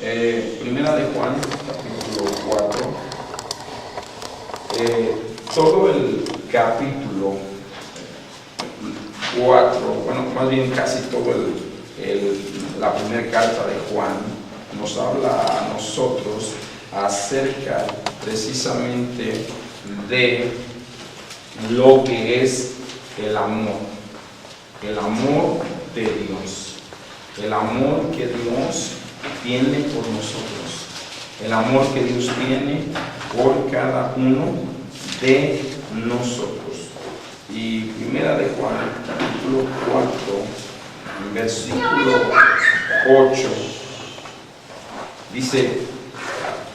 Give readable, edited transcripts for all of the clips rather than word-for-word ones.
Primera de Juan, capítulo 4. Todo el capítulo 4, bueno, más bien casi todo la primera carta de Juan nos habla a nosotros acerca precisamente de lo que es el amor de Dios, el amor que Dios tiene por nosotros, el amor que Dios tiene por cada uno de nosotros. Y primera de Juan, capítulo 4, versículo 8, dice: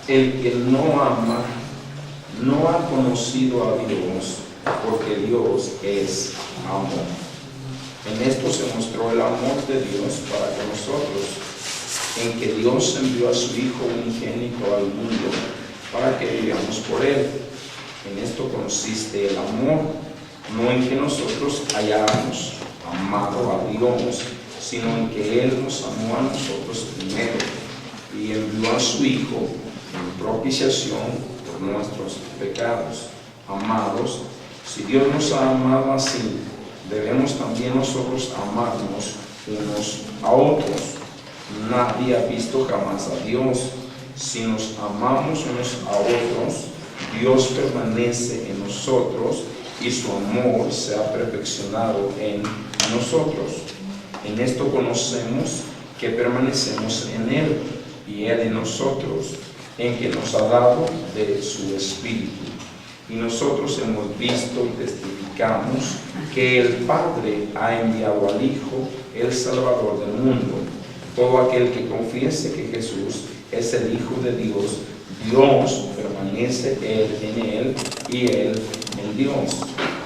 el que no ama no ha conocido a Dios, porque Dios es amor. En esto se mostró el amor de Dios para con nosotros, en que Dios envió a su Hijo unigénito al mundo para que vivamos por Él. En esto consiste el amor, no en que nosotros hayamos amado a Dios, sino en que Él nos amó a nosotros primero y envió a su Hijo en propiciación por nuestros pecados. Amados, si Dios nos ha amado así, debemos también nosotros amarnos unos a otros. Nadie ha visto jamás a Dios. Si nos amamos unos a otros, Dios permanece en nosotros y su amor se ha perfeccionado en nosotros. En esto conocemos que permanecemos en Él y Él en nosotros, en que nos ha dado de su Espíritu. Y nosotros hemos visto y testificamos que el Padre ha enviado al Hijo, el Salvador del mundo. Todo aquel que confiese que Jesús es el Hijo de Dios, Dios permanece en Él y Él en Dios.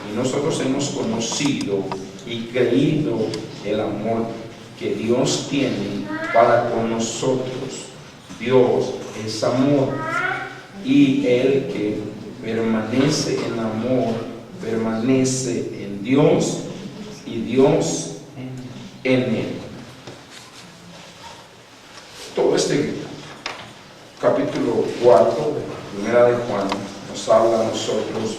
Y nosotros hemos conocido y creído el amor que Dios tiene para con nosotros. Dios es amor, y el que permanece en amor permanece en Dios y Dios en Él. Todo este capítulo 4 de primera de Juan nos habla a nosotros,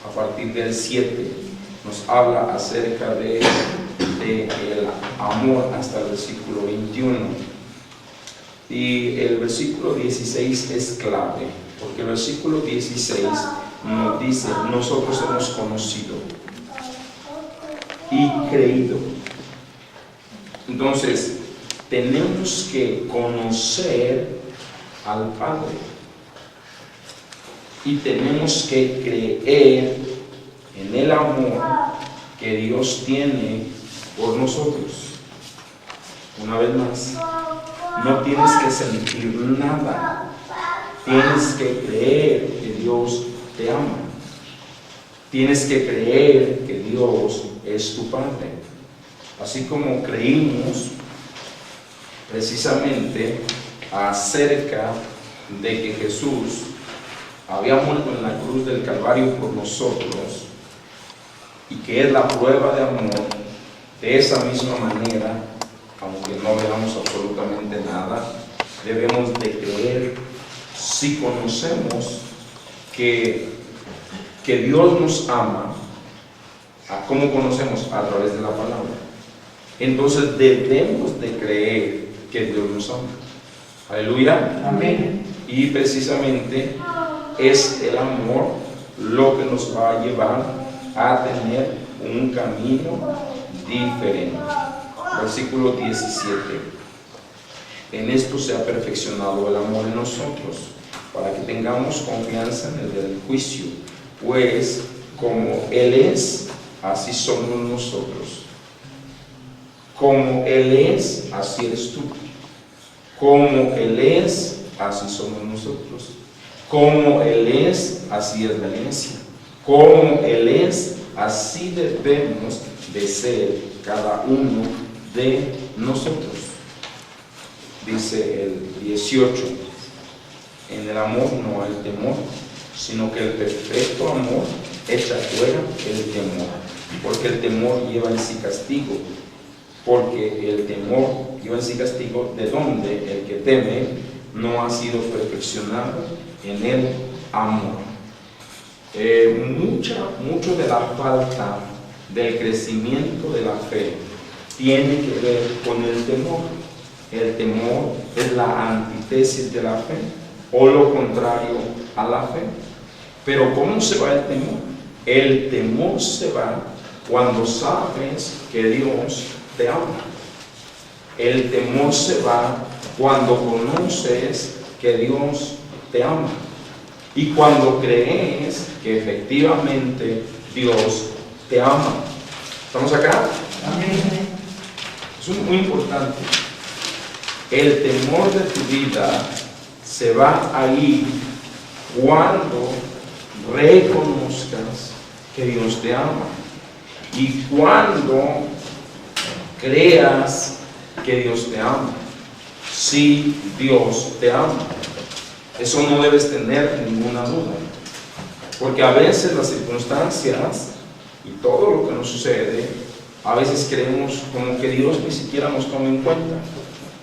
a partir del 7, nos habla acerca de el amor hasta el versículo 21. Y el versículo 16 es clave, porque el versículo 16 nos dice: nosotros hemos conocido y creído. Entonces, tenemos que conocer al Padre y tenemos que creer en el amor que Dios tiene por nosotros. Una vez más, no tienes que sentir nada, tienes que creer que Dios te ama, tienes que creer que Dios es tu Padre. Así como creímos precisamente acerca de que Jesús había muerto en la cruz del Calvario por nosotros y que es la prueba de amor, de esa misma manera, aunque no veamos absolutamente nada, debemos de creer. Si conocemos que Dios nos ama, ¿cómo conocemos? A través de la palabra. Entonces debemos de creer que Dios nos ama. Aleluya. Amén. Y precisamente es el amor lo que nos va a llevar a tener un camino diferente. Versículo 17: en esto se ha perfeccionado el amor en nosotros, para que tengamos confianza en el día del juicio, pues como Él es, así somos nosotros. Como Él es, así eres tú. Como Él es, así somos nosotros. Como Él es, así es la iglesia. Como Él es, así debemos de ser cada uno de nosotros. Dice el 18: en el amor no hay temor, sino que el perfecto amor echa fuera el temor, porque el temor lleva en sí castigo, porque el temor lleva en sí castigo, de donde el que teme no ha sido perfeccionado en el amor. Mucho de la falta del crecimiento de la fe tiene que ver con el temor. El temor es la antítesis de la fe, o lo contrario a la fe. Pero ¿cómo se va el temor? El temor se va cuando sabes que Dios te ama. El temor se va cuando conoces que Dios te ama. Y cuando crees que efectivamente Dios te ama. ¿Estamos acá? Amén. Eso es muy importante. El temor de tu vida se va a ir cuando reconozcas que Dios te ama. Y cuando creas que Dios te ama. Si Dios te ama. Eso no debes tener ninguna duda. Porque a veces las circunstancias y todo lo que nos sucede, a veces creemos como que Dios ni siquiera nos toma en cuenta.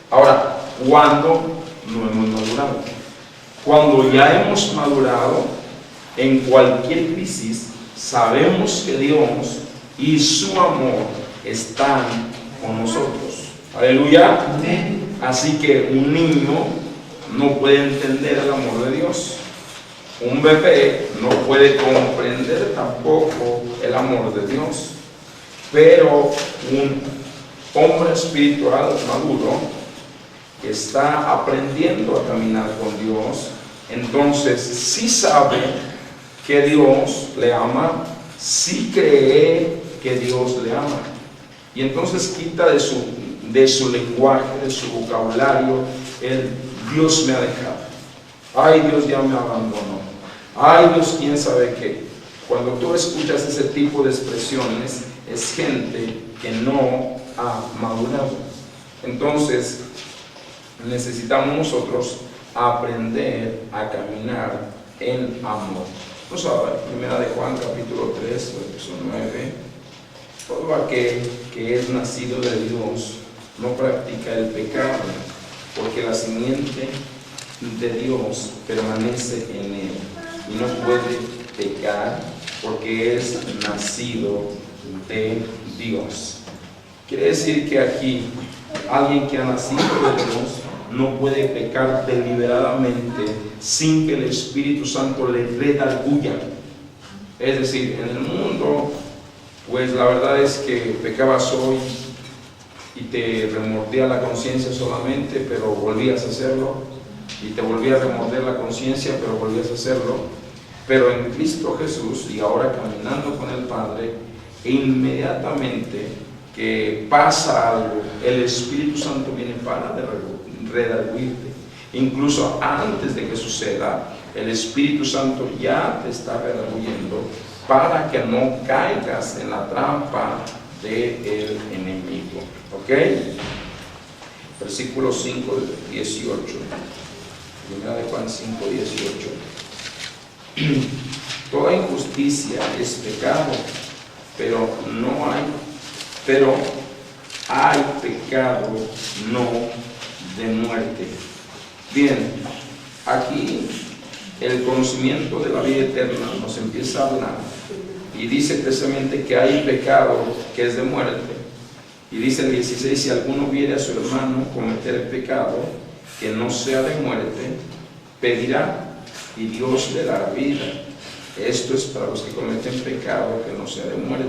Ahora, ¿cuándo no hemos madurado? Cuando ya hemos madurado, en cualquier crisis, sabemos que Dios y su amor están con nosotros. Aleluya. Amén. Así que un niño no puede entender el amor de Dios. Un bebé no puede comprender tampoco el amor de Dios. Pero un hombre espiritual maduro que está aprendiendo a caminar con Dios, entonces sí sabe que Dios le ama, sí cree que Dios le ama. Y entonces quita de su lenguaje, de su vocabulario, el Dios me ha dejado. Ay, Dios ya me abandonó. Ay, Dios, quién sabe qué. Cuando tú escuchas ese tipo de expresiones, es gente que no ha madurado. Entonces, necesitamos nosotros aprender a caminar en amor. Vamos a ver, primera de Juan, capítulo 3, verso 9. Todo aquel que es nacido de Dios no practica el pecado, porque la simiente de Dios permanece en él y no puede pecar porque es nacido de Dios. Quiere decir que aquí alguien que ha nacido de Dios no puede pecar deliberadamente sin que el Espíritu Santo le redarguya. Es decir, en el mundo, pues la verdad es que pecabas hoy y te remordía la conciencia solamente, pero volvías a hacerlo, y te volvía a remorder la conciencia, pero volvías a hacerlo. Pero en Cristo Jesús, y ahora caminando con el Padre, inmediatamente que pasa algo, el Espíritu Santo viene para redarguirte. Incluso antes de que suceda, el Espíritu Santo ya te está redarguyendo para que no caigas en la trampa del enemigo. ¿Ok? Versículo 5, 18. Primera de Juan 5, 18. Toda injusticia es pecado, pero hay pecado no de muerte. Bien, aquí el conocimiento de la vida eterna nos empieza a hablar y dice precisamente que hay pecado que es de muerte. Y dice el 16, si alguno viere a su hermano cometer el pecado que no sea de muerte, pedirá y Dios le dará vida. Esto es para los que cometen pecado que no sea de muerte.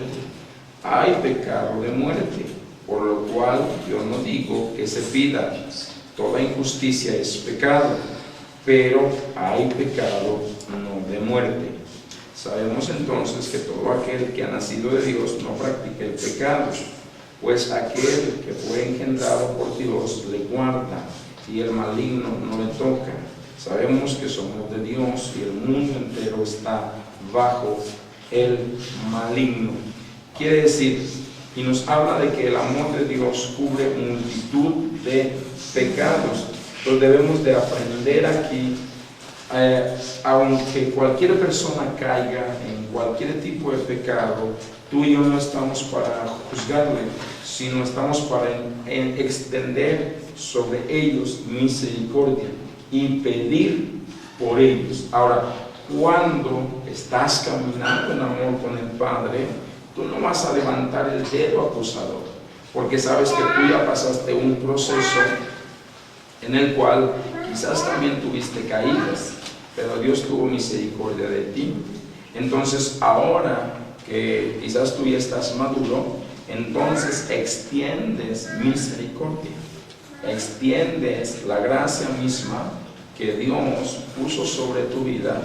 Hay pecado de muerte, por lo cual yo no digo que se pida. Toda injusticia es pecado, pero hay pecado no de muerte. Sabemos entonces que todo aquel que ha nacido de Dios no practica el pecado, pues aquel que fue engendrado por Dios le guarda y el maligno no le toca. Sabemos que somos de Dios y el mundo entero está bajo el maligno. Quiere decir, y nos habla de que el amor de Dios cubre multitud de pecados. Entonces debemos de aprender aquí, aunque cualquier persona caiga en cualquier tipo de pecado, tú y yo no estamos para juzgarle, sino estamos para extender sobre ellos misericordia y pedir por ellos. Ahora, cuando estás caminando en amor con el Padre, tú no vas a levantar el dedo acusador, porque sabes que tú ya pasaste un proceso en el cual quizás también tuviste caídas, pero Dios tuvo misericordia de ti. Entonces ahora que quizás tú ya estás maduro, entonces extiendes misericordia, extiendes la gracia misma que Dios puso sobre tu vida.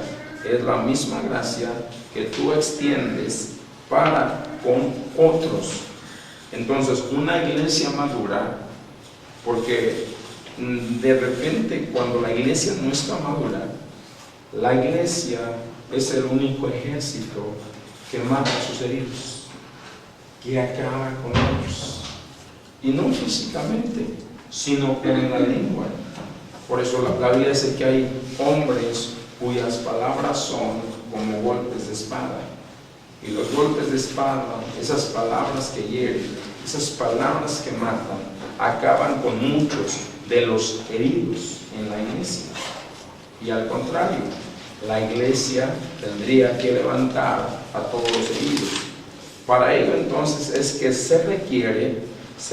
Es la misma gracia que tú extiendes para con otros. Entonces una iglesia madura, porque de repente cuando la iglesia no está madura, la iglesia es el único ejército que mata a sus heridos, que acaba con ellos, y no físicamente, sino con la lengua. Por eso la Biblia dice que hay hombres cuyas palabras son como golpes de espada, y los golpes de espada, esas palabras que hieren, esas palabras que matan, acaban con muchos de los heridos en la iglesia. Y al contrario, la iglesia tendría que levantar a todos los heridos. Para ello entonces es que se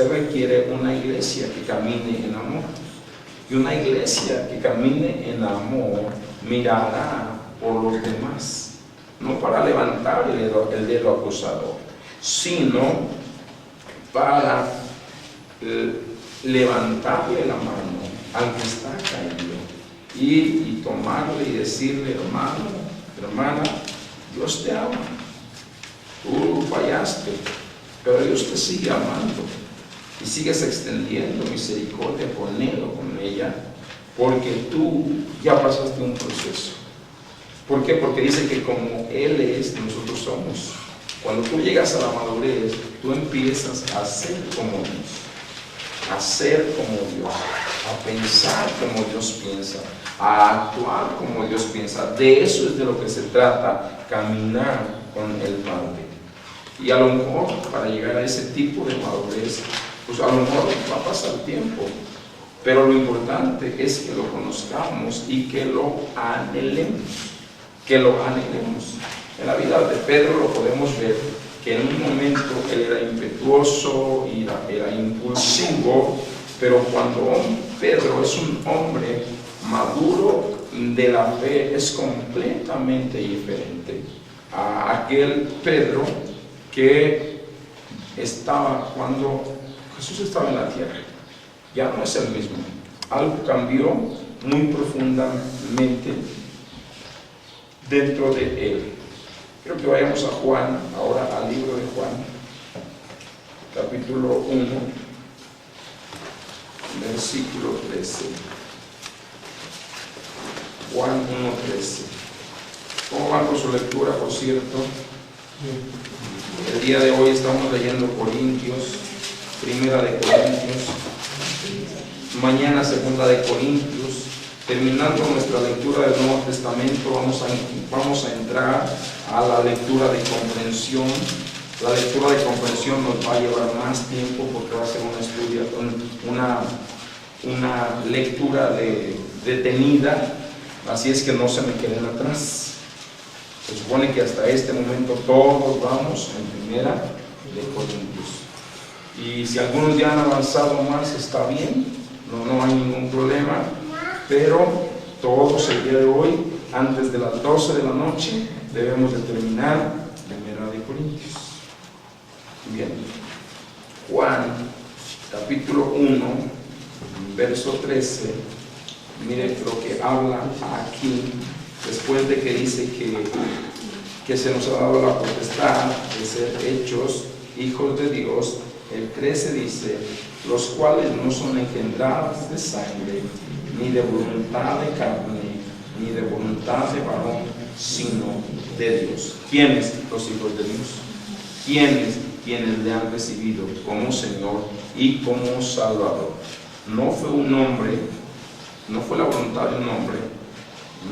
requiere una iglesia que camine en amor. Y una iglesia que camine en amor mirará por los demás, no para levantar el dedo acusador, sino para levantarle la mano al que está caído y tomarle y decirle: hermano, hermana, Dios te ama, tú fallaste, pero Dios te sigue amando y sigues extendiendo misericordia con él o con ella, porque tú ya pasaste un proceso. ¿Por qué? Porque dice que como Él es, nosotros somos. Cuando tú llegas a la madurez, tú empiezas a ser como Dios, a ser como Dios, a pensar como Dios piensa, a actuar como Dios piensa. De eso es de lo que se trata, caminar con el Padre. Y a lo mejor para llegar a ese tipo de madurez, pues a lo mejor va a pasar tiempo, pero lo importante es que lo conozcamos y que lo anhelemos, En la vida de Pedro lo podemos ver, que en un momento él era impetuoso, era impulsivo, pero cuando Pedro es un hombre maduro de la fe, es completamente diferente a aquel Pedro que estaba cuando Jesús estaba en la tierra. Ya no es el mismo. Algo cambió muy profundamente dentro de él. Creo que vayamos a Juan, ahora al libro de Juan, capítulo 1, versículo 13. Juan 1:13. ¿Cómo van con su lectura, por cierto? El día de hoy estamos leyendo Corintios, Primera de Corintios, mañana Segunda de Corintios. Terminando nuestra lectura del Nuevo Testamento, vamos a entrar a la lectura de comprensión. La lectura de comprensión nos va a llevar más tiempo porque va a ser un estudio, una lectura detenida, así es que no se me queden atrás. Se supone que hasta este momento todos vamos en Primera de Corintios. Y si algunos ya han avanzado más, está bien, no hay ningún problema. Pero todos el día de hoy, antes de las 12 de la noche, debemos de terminar Primera de Corintios. Bien. Juan, capítulo 1, verso 13. Mire lo que habla aquí, después de que dice que se nos ha dado la potestad de ser hechos hijos de Dios. El 13 dice: los cuales no son engendrados de sangre, ni de voluntad de carne, ni de voluntad de varón, sino de Dios. ¿Quiénes? Los hijos de Dios. ¿Quiénes? Quienes le han recibido como Señor y como Salvador. No fue un hombre, no fue la voluntad de un hombre,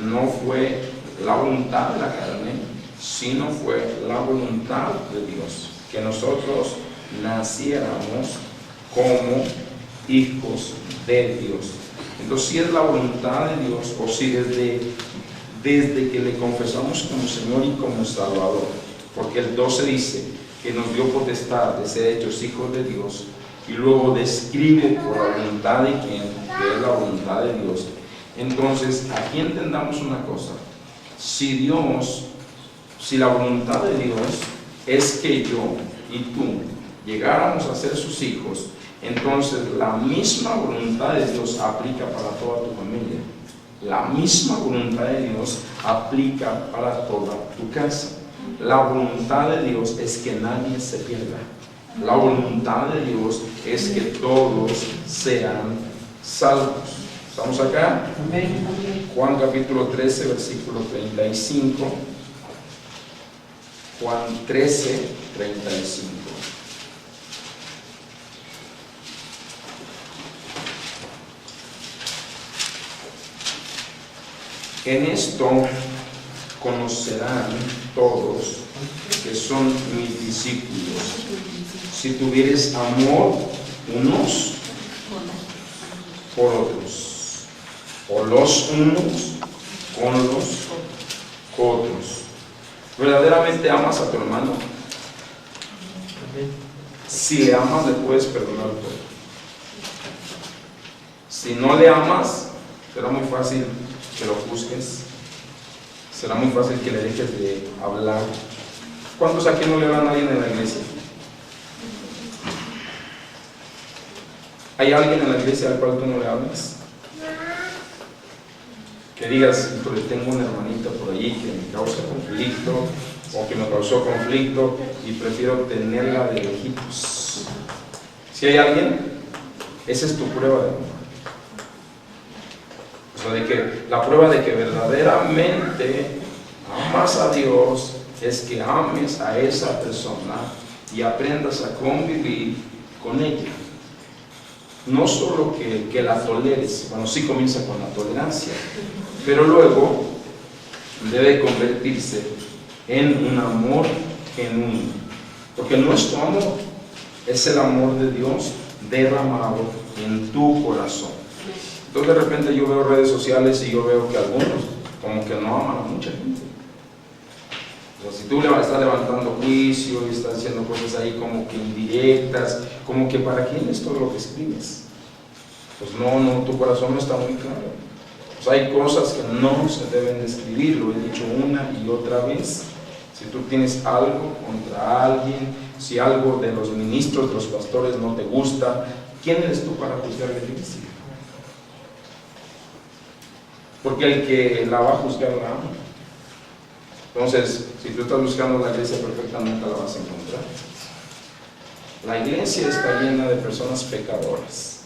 no fue la voluntad de la carne, sino fue la voluntad de Dios, que nosotros naciéramos como hijos de Dios. Entonces, si es la voluntad de Dios, o si desde que le confesamos como Señor y como Salvador, porque el 12 dice que nos dio potestad de ser hechos hijos de Dios, y luego describe por la voluntad de quién, que es la voluntad de Dios. Entonces, aquí entendamos una cosa: si la voluntad de Dios es que yo y tú llegáramos a ser sus hijos, entonces la misma voluntad de Dios aplica para toda tu familia. La misma voluntad de Dios aplica para toda tu casa. La voluntad de Dios es que nadie se pierda. La voluntad de Dios es que todos sean salvos. ¿Estamos acá? Amén. Juan capítulo 13, versículo 35. Juan 13, 35. En esto conocerán todos que son mis discípulos, si tuvieres amor unos por otros, o los unos con los otros. ¿Verdaderamente amas a tu hermano? Si le amas, le puedes perdonar todo. Si no le amas, será muy fácil que lo juzgues, será muy fácil que le dejes de hablar. ¿Cuántos aquí no le hablan a alguien en la iglesia? ¿Hay alguien en la iglesia al cual tú no le hablas? Que digas, híjole, tengo una hermanita por allí que me causa conflicto, o que me causó conflicto y prefiero tenerla de lejitos. ¿Si hay alguien? Esa es tu prueba de amor. O sea, de que la prueba de que verdaderamente amas a Dios es que ames a esa persona y aprendas a convivir con ella. No solo que la toleres, bueno, sí comienza con la tolerancia, pero luego debe convertirse en un amor genuino, porque nuestro amor es el amor de Dios derramado en tu corazón. Entonces de repente yo veo redes sociales y yo veo que algunos como que no aman a mucha gente. O sea, si tú estás levantando juicio y estás haciendo cosas ahí como que indirectas, como que para quién es todo lo que escribes, pues no, tu corazón no está muy claro. O sea, hay cosas que no se deben de escribir, lo he dicho una y otra vez. Si tú tienes algo contra alguien, si algo de los ministros, de los pastores no te gusta, ¿quién eres tú para juzgar la iglesia? Porque el que la va a juzgar la ama. Entonces, si tú estás buscando la iglesia perfecta, nunca la vas a encontrar. La iglesia está llena de personas pecadoras.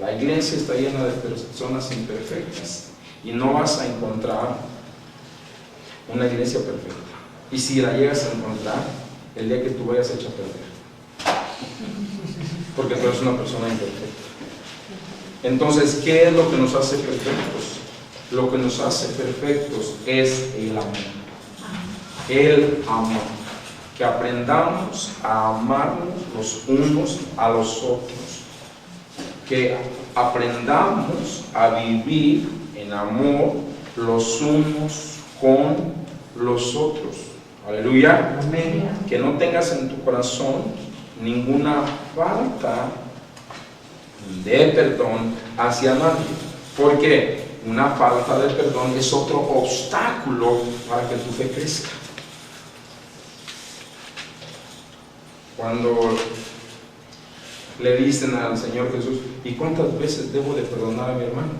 La iglesia está llena de personas imperfectas. Y no vas a encontrar una iglesia perfecta. Y si la llegas a encontrar, el día que tú vayas hecho a perder. Porque tú eres una persona imperfecta. Entonces, ¿qué es lo que nos hace perfectos? Lo que nos hace perfectos es el amor. El amor. Que aprendamos a amarnos los unos a los otros. Que aprendamos a vivir en amor los unos con los otros. Aleluya. Amén. Que no tengas en tu corazón ninguna falta de perdón hacia nadie. ¿Por qué? Una falta de perdón es otro obstáculo para que tu fe crezca. Cuando le dicen al Señor Jesús, ¿y cuántas veces debo de perdonar a mi hermano?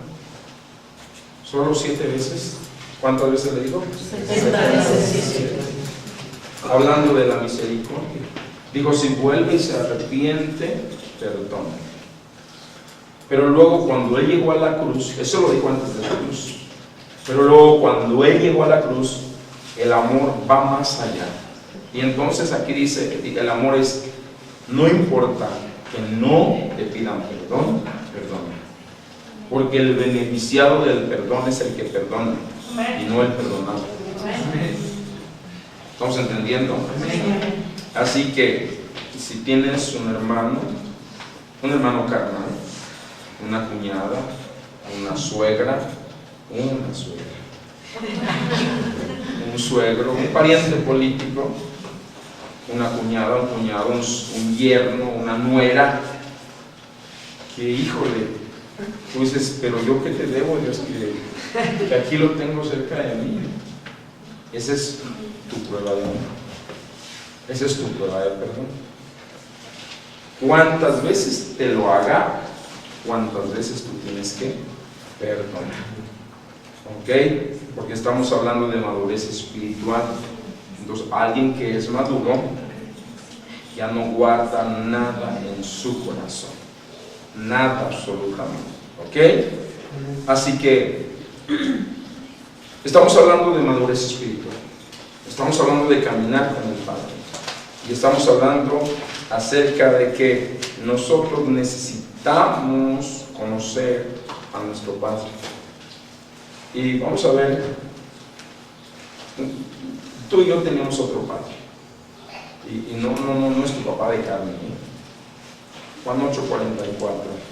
¿Solo 7 veces? ¿Cuántas veces le digo? 70 veces. Hablando de la misericordia. Dijo, si vuelve y se arrepiente, perdona. Pero luego cuando Él llegó a la cruz, eso lo dijo antes de la cruz, pero luego cuando Él llegó a la cruz, el amor va más allá. Y entonces aquí dice que el amor es, no importa que no te pidan perdón, perdona. Porque el beneficiado del perdón es el que perdona y no el perdonado. ¿Estamos entendiendo? Así que si tienes un hermano carnal, una cuñada, una suegra, un suegro, un pariente político, una cuñada, un cuñado, un yerno, una nuera, que híjole, tú dices, pero yo qué te debo, Dios, que aquí lo tengo cerca de mí. Esa es tu prueba de amor. Esa es tu prueba de perdón. ¿Cuántas veces te lo haga? ¿Cuántas veces tú tienes que perdonar? ¿Ok? Porque estamos hablando de madurez espiritual. Entonces, alguien que es maduro ya no guarda nada en su corazón. Nada absolutamente. ¿Ok? Así que estamos hablando de madurez espiritual. Estamos hablando de caminar con el Padre. Y estamos hablando acerca de que nosotros necesitamos conocer a nuestro Padre. Y vamos a ver, tú y yo tenemos otro Padre. Y no es tu papá de carne. Juan 8:44.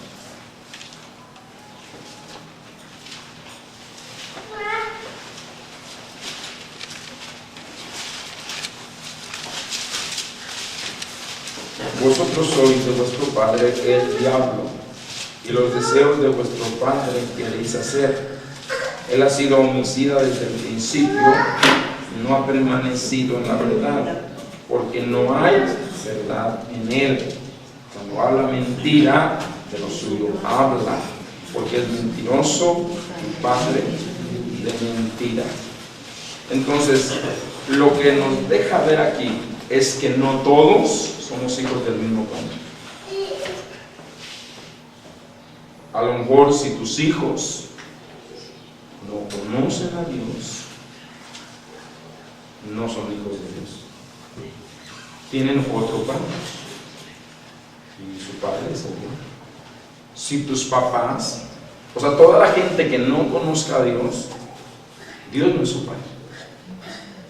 Vosotros sois de vuestro padre el diablo, y los deseos de vuestro padre queréis hacer. Él ha sido homicida desde el principio, no ha permanecido en la verdad, porque no hay verdad en él. Cuando habla mentira, de lo suyo habla, porque es mentiroso y padre de mentira. Entonces, lo que nos deja ver aquí es que no todos somos hijos del mismo Padre. A lo mejor si tus hijos no conocen a Dios, no son hijos de Dios. Tienen otro Padre. Y su Padre es el Dios. Si tus papás, o sea, toda la gente que no conozca a Dios, Dios no es su Padre.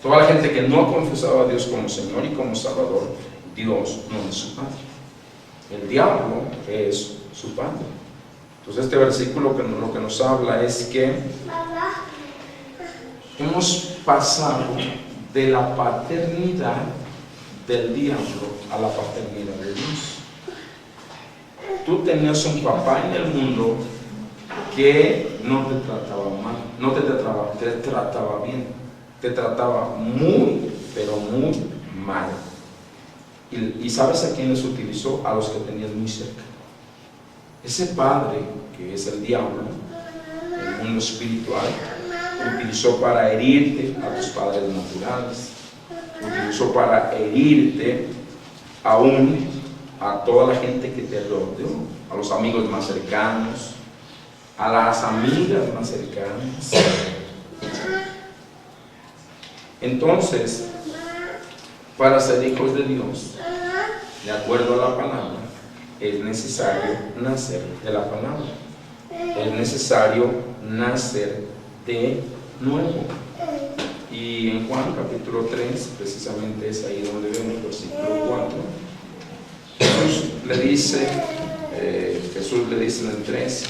Toda la gente que no ha confesado a Dios como Señor y como Salvador, Dios no es su Padre. El diablo es su Padre. Entonces este versículo lo que nos habla es que hemos pasado de la paternidad del diablo a la paternidad de Dios. Tú tenías un papá en el mundo que no te trataba mal, no te trataba bien, te trataba muy, pero muy mal. Y ¿sabes a quiénes utilizó? A los que tenías muy cerca. Ese padre, que es el diablo, el mundo espiritual, utilizó para herirte a tus padres naturales, utilizó para herirte aún a toda la gente que te rodeó, a los amigos más cercanos, a las amigas más cercanas. Entonces, para ser hijos de Dios, de acuerdo a la palabra, es necesario nacer de la palabra. Es necesario nacer de nuevo. Y en Juan capítulo 3, precisamente es ahí donde vemos versículo 4. Jesús le dice en el 3,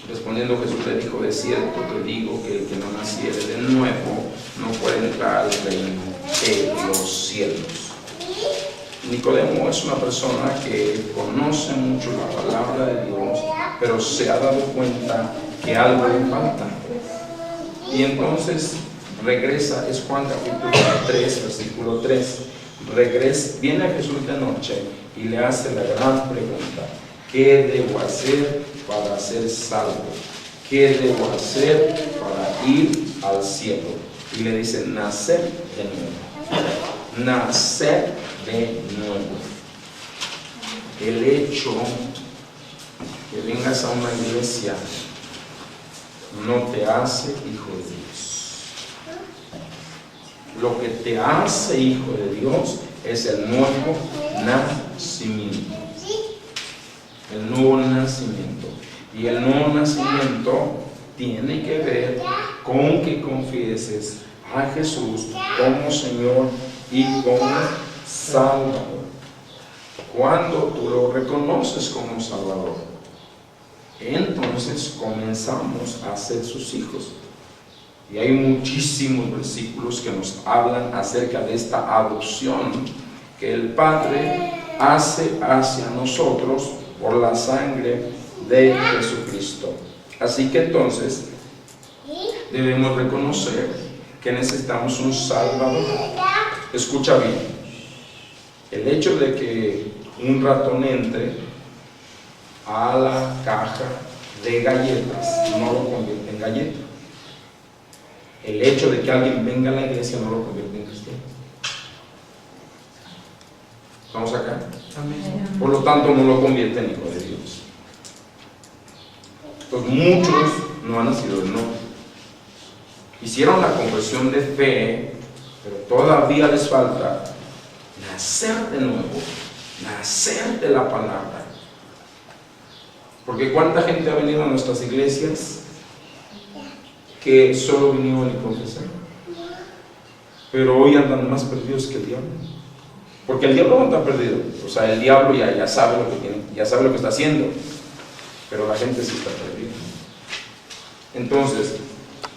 respondiendo Jesús le dijo: de cierto te digo que el que no naciere de nuevo no puede entrar al reino de los cielos. Nicodemo es una persona que conoce mucho la palabra de Dios, pero se ha dado cuenta que algo le falta. Y entonces regresa, es Juan capítulo 3, versículo 3. Viene a Jesús de noche y le hace la gran pregunta: ¿qué debo hacer para ser salvo? ¿Qué debo hacer para ir al cielo? Y le dice: nacer de nuevo. Nacer de nuevo. El hecho que vengas a una iglesia no te hace hijo de Dios. Lo que te hace hijo de Dios es el nuevo nacimiento. El nuevo nacimiento. Y el nuevo nacimiento tiene que ver con que confieses a Jesús como Señor y como Salvador. Cuando tú lo reconoces como Salvador, entonces comenzamos a ser sus hijos. Y hay muchísimos versículos que nos hablan acerca de esta adopción que el Padre hace hacia nosotros por la sangre de Jesucristo. Así que entonces debemos reconocer que necesitamos un Salvador. Escucha bien, el hecho de que un ratón entre a la caja de galletas no lo convierte en galleta. El hecho de que alguien venga a la iglesia no lo convierte en cristiano. ¿Estamos acá? Amén. Por lo tanto, no lo convierte en hijo de Dios. Entonces, muchos no han nacido de nuevo. Hicieron la conversión de fe, pero todavía les falta nacer de nuevo, nacer de la palabra. Porque ¿cuánta gente ha venido a nuestras iglesias que solo vinieron y confesaron? Pero hoy andan más perdidos que el diablo. Porque el diablo no está perdido. O sea, el diablo ya sabe lo que tiene, ya sabe lo que está haciendo. Pero la gente sí está perdida. Entonces,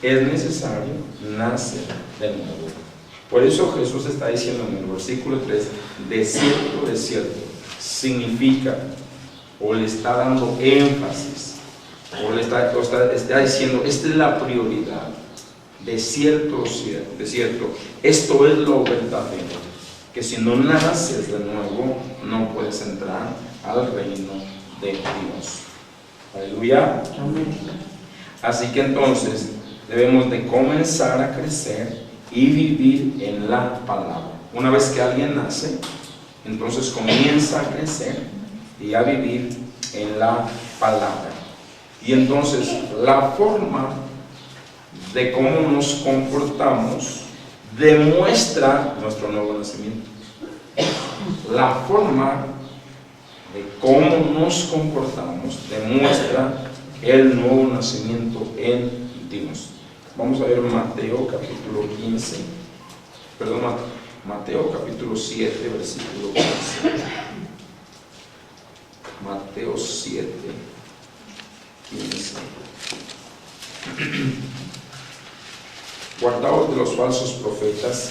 es necesario nacer de nuevo. Por eso Jesús está diciendo en el versículo 3, de cierto, significa, o le está dando énfasis, o le está diciendo, esta es la prioridad. De cierto, esto es lo verdadero, que si no naces de nuevo, no puedes entrar al reino de Dios. Aleluya. Amén. Así que entonces debemos de comenzar a crecer y vivir en la palabra. Una vez que alguien nace, entonces comienza a crecer y a vivir en la palabra. Y entonces la forma de cómo nos comportamos demuestra nuestro nuevo nacimiento. La forma de cómo nos comportamos demuestra el nuevo nacimiento en Dios. Vamos a ver Mateo capítulo 15, perdón, Mateo capítulo 7, versículo 15. Mateo 7, 15. Guardaos de los falsos profetas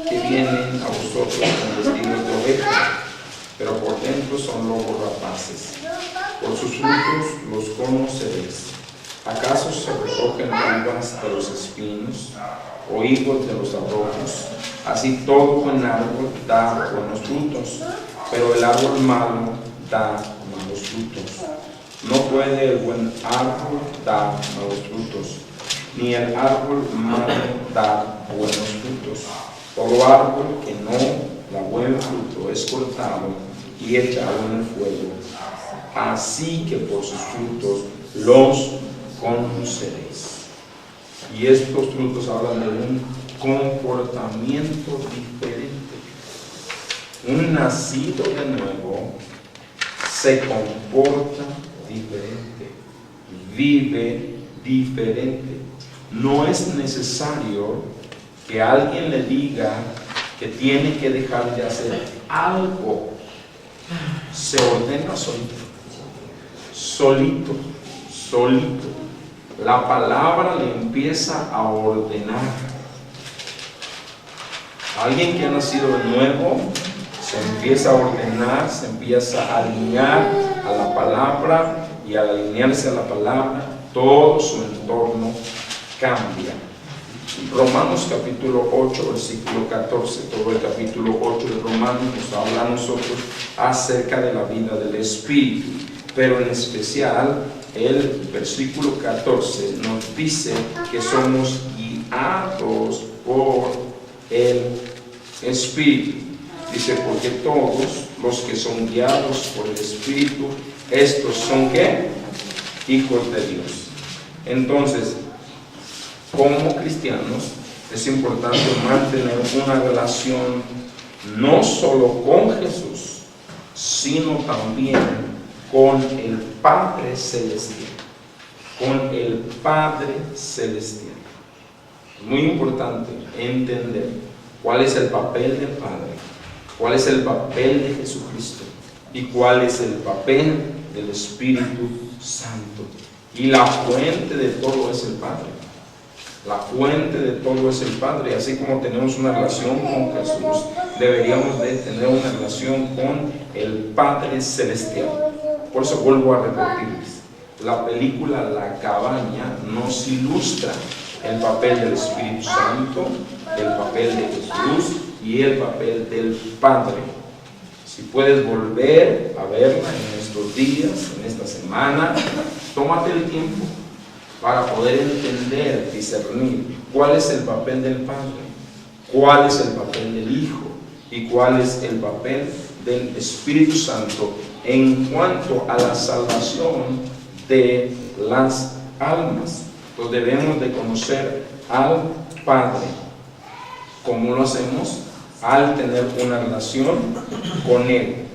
que vienen a vosotros con vestidos de oveja, pero por dentro son lobos rapaces. Por sus frutos los conoceréis. ¿Acaso se recogen uvas de los espinos o higos de los abrojos? Así todo buen árbol da buenos frutos, pero el árbol malo da malos frutos. No puede el buen árbol dar malos frutos, ni el árbol malo dar buenos frutos. Todo árbol que no da buen fruto es cortado y echado en el fuego. Así que por sus frutos los conoceréis. Y estos frutos hablan de un comportamiento diferente. Un nacido de nuevo se comporta diferente, vive diferente. No es necesario que alguien le diga que tiene que dejar de hacer algo. Se ordena solito. La palabra le empieza a ordenar. Alguien que ha nacido de nuevo se empieza a ordenar, se empieza a alinear a la palabra, y al alinearse a la palabra, todo su entorno cambia. Romanos capítulo 8, versículo 14, todo el capítulo 8 de Romanos nos habla a nosotros acerca de la vida del Espíritu, pero en especial el versículo 14 nos dice que somos guiados por el Espíritu. Dice, porque todos los que son guiados por el Espíritu, estos son ¿qué? Hijos de Dios. Entonces, como cristianos, es importante mantener una relación no solo con Jesús, sino también con el Padre Celestial. Con el Padre Celestial. Es muy importante entender cuál es el papel del Padre, cuál es el papel de Jesucristo y cuál es el papel del Espíritu Santo. Y la fuente de todo es el Padre. La fuente de todo es el Padre. Así como tenemos una relación con Jesús, deberíamos de tener una relación con el Padre Celestial. Por eso vuelvo a repetirles, la película La Cabaña nos ilustra el papel del Espíritu Santo, el papel de Jesús y el papel del Padre. Si puedes volver a verla en estos días, en esta semana, tómate el tiempo para poder entender, discernir cuál es el papel del Padre, cuál es el papel del Hijo y cuál es el papel del Espíritu Santo en cuanto a la salvación de las almas. Entonces debemos de conocer al Padre. ¿Cómo lo hacemos? Al tener una relación con Él.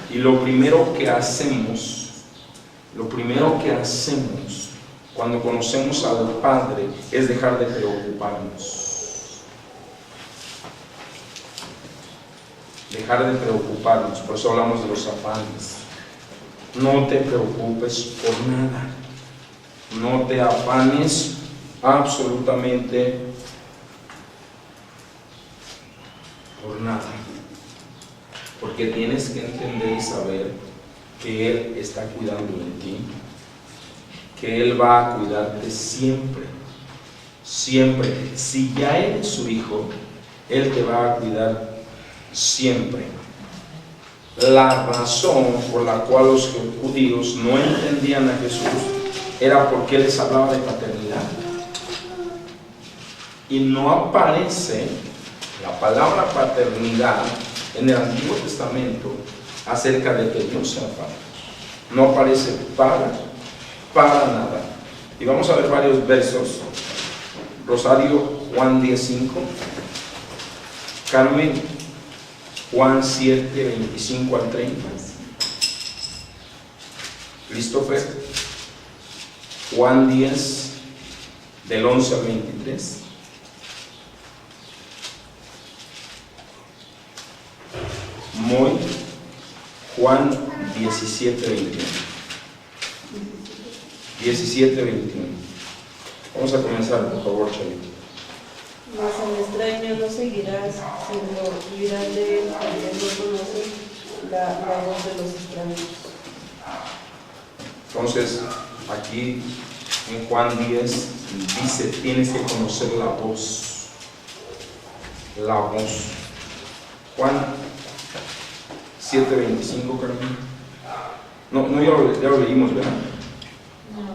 Y lo primero que hacemos cuando conocemos al Padre es dejar de preocuparnos. Dejar de preocuparnos. Por eso hablamos de los afanes. No te preocupes por nada. No te afanes absolutamente por nada. Porque tienes que entender y saber que Él está cuidando de ti. Que Él va a cuidarte siempre. Siempre. Si ya eres su hijo, Él te va a cuidar siempre. La razón por la cual los judíos no entendían a Jesús era porque Él les hablaba de paternidad. Y no aparece la palabra paternidad en el Antiguo Testamento acerca de que Dios sea Padre. No aparece para nada. Y vamos a ver varios versos. Rosario, Juan 10:5. Carmen, Juan 7, 25 al 30. Christopher, Juan 10, del 11 al 23. Moy, Juan 17, 21. 17, 21. Vamos a comenzar, por favor, Chavito. Mas al extraño no seguirás, sino vivirás de él, porque no conoces la voz de los extraños. Entonces, aquí en Juan 10 dice, tienes que conocer la voz. La voz. Juan 7:25, Carmen. No, ya lo leímos, ¿verdad?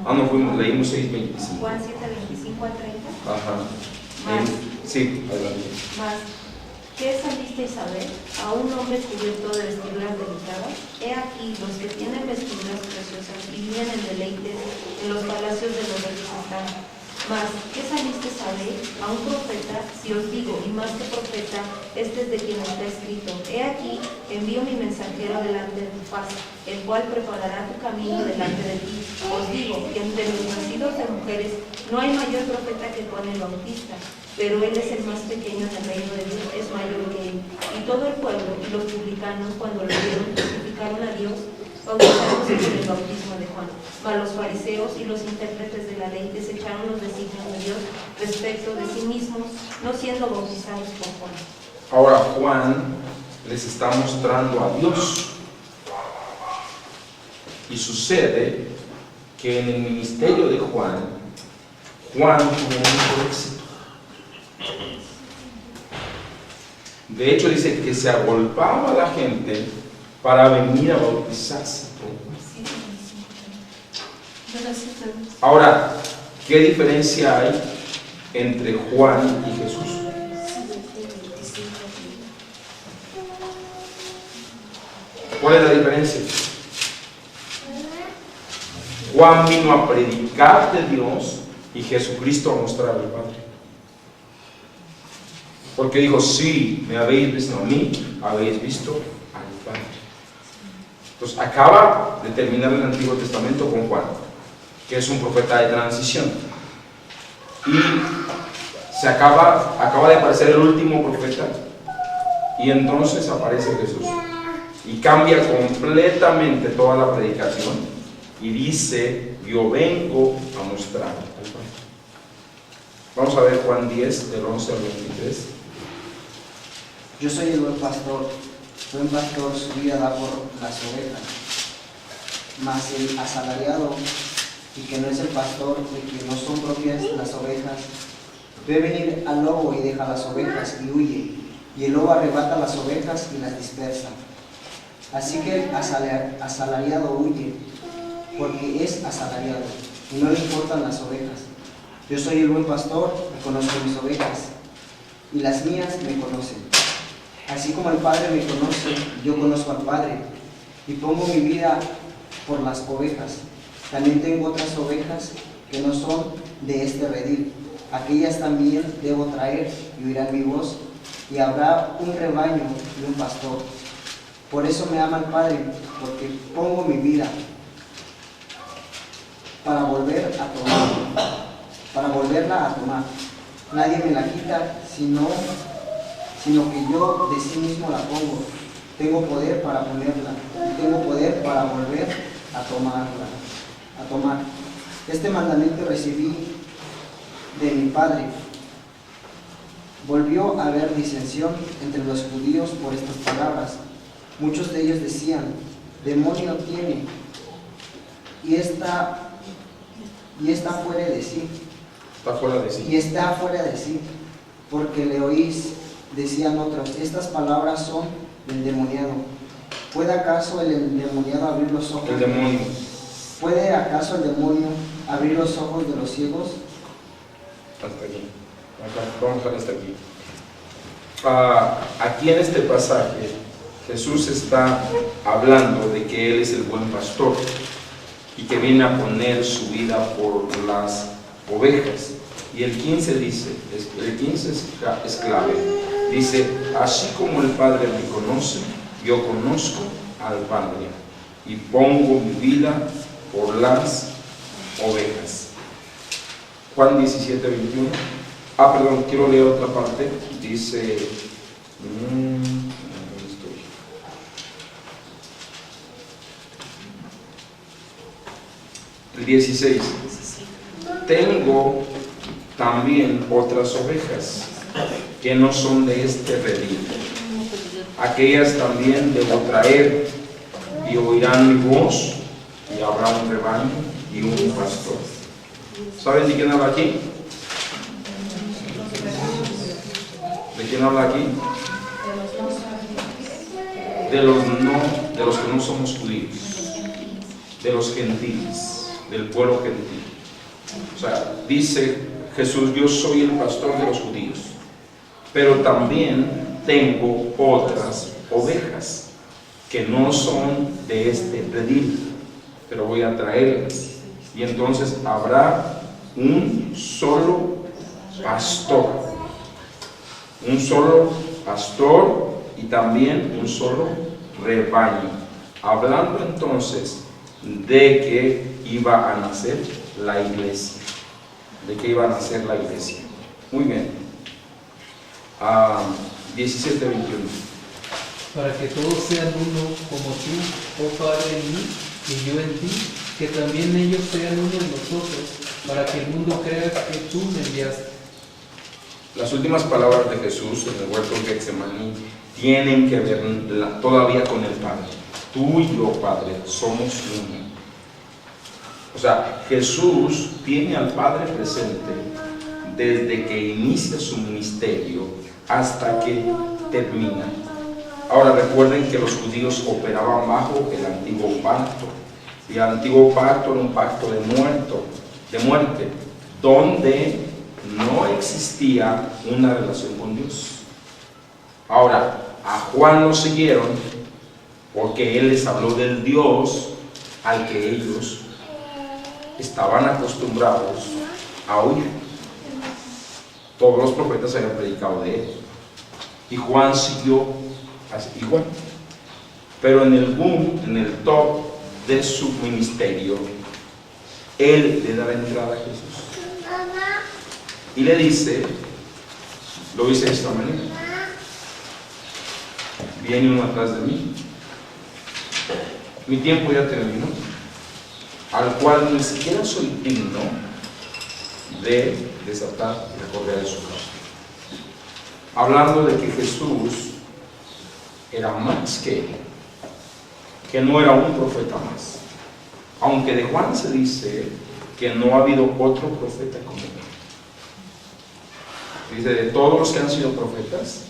No. No, leímos 6:25. Juan 7:25 al 30. Ajá. Más. Sí, adelante. Más. ¿Qué salisteis a ver? ¿A un hombre cubierto de vestiduras delicadas? He aquí, los que tienen vestiduras preciosas y viven en deleites en los palacios de los reyes están. Mas, ¿qué salisteis a ver? A un profeta, si os digo, y más que profeta, este es de quien está escrito. He aquí, envío mi mensajero delante de tu faz, el cual preparará tu camino delante de ti. Os digo que entre los nacidos de mujeres no hay mayor profeta que Juan el Bautista, pero él es el más pequeño en el reino de Dios, es mayor que él. Y todo el pueblo y los publicanos, cuando lo vieron, glorificaron a Dios, bautizándose con el bautismo de Juan. Mas los fariseos y los intérpretes de la ley desecharon los designios de Dios respecto de sí mismos, no siendo bautizados por Juan. Ahora Juan les está mostrando a Dios. Y sucede que en el ministerio de Juan tuvo mucho éxito. De hecho dice que se agolpaba a la gente para venir a bautizarse. Ahora, ¿qué diferencia hay entre Juan y Jesús? ¿Cuál es la diferencia? Juan vino a predicar de Dios y Jesucristo a mostrar al Padre. Porque dijo, sí, me habéis visto a mí, habéis visto al Padre. Entonces acaba de terminar el Antiguo Testamento con Juan, que es un profeta de transición. Y acaba de aparecer el último profeta y entonces aparece Jesús y cambia completamente toda la predicación y dice: yo vengo a mostrar al Padre. Vamos a ver Juan 10, del 11 al 23. Yo soy el buen pastor su vida da por las ovejas. Mas el asalariado, y que no es el pastor, de que no son propias las ovejas, ve venir al lobo y deja las ovejas y huye, y el lobo arrebata las ovejas y las dispersa. Así que el asalariado huye, porque es asalariado, y no le importan las ovejas. Yo soy el buen pastor, y conozco mis ovejas, y las mías me conocen. Así como el Padre me conoce, yo conozco al Padre, y pongo mi vida por las ovejas. También tengo otras ovejas que no son de este redil. Aquellas también debo traer y oirán mi voz, y habrá un rebaño y un pastor. Por eso me ama el Padre, porque pongo mi vida para volverla a tomar. Nadie me la quita, sino que yo de sí mismo la pongo. Tengo poder para ponerla, y tengo poder para volver a tomar. Este mandamiento recibí de mi Padre. Volvió a haber disensión entre los judíos por estas palabras. Muchos de ellos decían: demonio tiene, y está fuera de sí. Está fuera de sí. Y está fuera de sí, porque le oís, decían otros, estas palabras son del endemoniado. ¿Puede acaso el endemoniado abrir los ojos? El demonio. ¿Puede acaso el demonio abrir los ojos de los ciegos? Hasta aquí. Vamos a dejar hasta aquí. Aquí en este pasaje, Jesús está hablando de que Él es el buen pastor y que viene a poner su vida por las ovejas. Y el 15 dice, el 15 es clave, dice: así como el Padre me conoce, yo conozco al Padre y pongo mi vida por las ovejas. Juan 17, 21. Perdón, quiero leer otra parte. Dice, ¿dónde estoy? El 16. Tengo también otras ovejas que no son de este redil. Aquellas también debo traer, y oirán mi voz, y habrá un rebaño y un pastor. ¿Saben de quién habla aquí? ¿De quién habla aquí? De los que no somos judíos, de los gentiles, del pueblo gentil. O sea, dice Jesús: yo soy el pastor de los judíos, pero también tengo otras ovejas que no son de este redil, pero voy a traerlas. Y entonces habrá un solo pastor y también un solo rebaño. Hablando entonces de que iba a nacer la iglesia. Muy bien. 17, 21. Para que todos sean uno, como tú, oh Padre, en mí y yo en ti, que también ellos sean uno en nosotros, para que el mundo crea que tú me enviaste. Las últimas palabras de Jesús en el huerto de Getsemaní tienen que ver todavía con el Padre. Tú y yo, Padre, somos uno. O sea, Jesús tiene al Padre presente desde que inicia su ministerio hasta que termina. Ahora recuerden que los judíos operaban bajo el antiguo pacto. Y el antiguo pacto era un pacto de muerte, donde no existía una relación con Dios. Ahora, a Juan lo siguieron porque él les habló del Dios al que ellos estaban acostumbrados a oír. Todos los profetas habían predicado de él. Y Juan siguió igual. Pero en el boom, en el top de su ministerio, él le da la entrada a Jesús. Y le dice: Lo hice de esta manera. Viene uno atrás de mí. Mi tiempo ya terminó, al cual ni siquiera soy digno de desatar la correa de su causa. Hablando de que Jesús era más que él, que no era un profeta más. Aunque de Juan se dice que no ha habido otro profeta como él. Dice, de todos los que han sido profetas,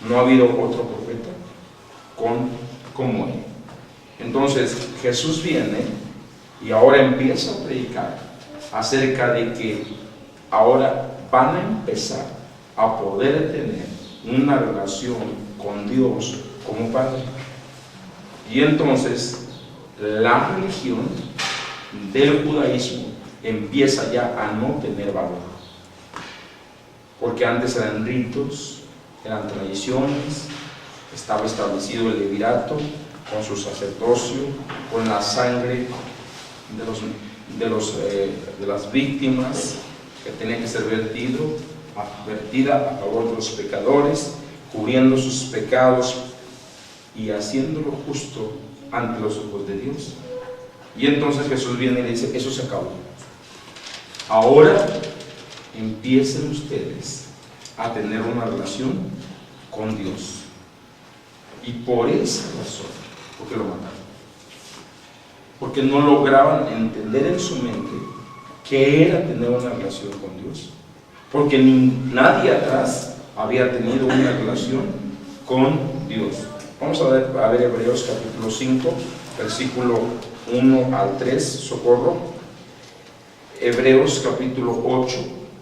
no ha habido otro profeta como él. Entonces Jesús viene y ahora empieza a predicar acerca de que ahora van a empezar a poder tener una relación con Dios como Padre. Y entonces la religión del judaísmo empieza ya a no tener valor. Porque antes eran ritos, eran tradiciones, estaba establecido el levirato con su sacerdocio, con la sangre de las víctimas que tenía que ser vertida a favor de los pecadores, cubriendo sus pecados y haciéndolo justo ante los ojos de Dios. Y entonces Jesús viene y le dice, eso se acabó. Ahora empiecen ustedes a tener una relación con Dios. Y por esa razón, ¿por qué lo mataron? Porque no lograban entender en su mente qué era tener una relación con Dios. Porque nadie atrás había tenido una relación con Dios. Vamos a ver Hebreos capítulo 5, versículo 1 al 3, socorro. Hebreos capítulo 8,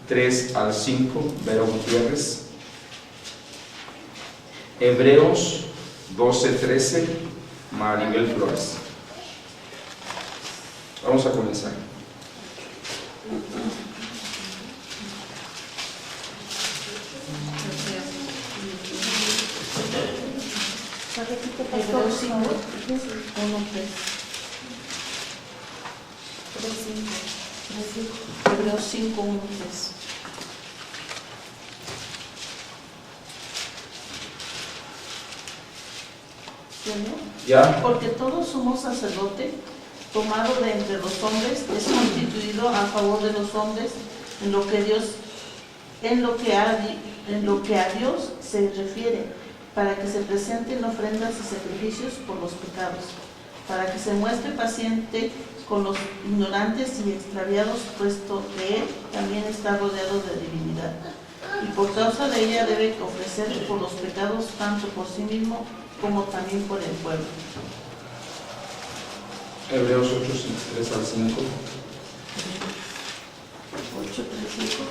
3 al 5, Vero Gutiérrez. Hebreos 12, 13, Maribel Flores. Vamos a comenzar. Hebreos 5, 1, 3. Hebreos 5, 1, 3. ¿Ya? Porque todo sumo sacerdote tomado de entre los hombres es constituido a favor de los hombres en lo que a Dios se refiere, para que se presenten ofrendas y sacrificios por los pecados, para que se muestre paciente con los ignorantes y extraviados, puesto que él también está rodeado de divinidad, y por causa de ella debe ofrecer por los pecados tanto por sí mismo como también por el pueblo. Hebreos 8, 3 al 5. 8, 3, 5.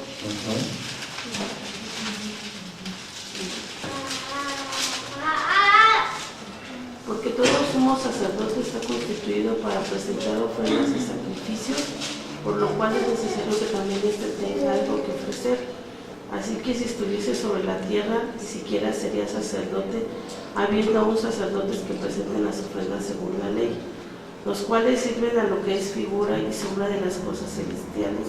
Porque todo sumo sacerdote está constituido para presentar ofrendas y sacrificios, por lo cual es necesario que también éste tenga algo que ofrecer. Así que si estuviese sobre la tierra, ni siquiera sería sacerdote, habiendo aún sacerdotes que presenten las ofrendas según la ley, los cuales sirven a lo que es figura y sombra de las cosas celestiales,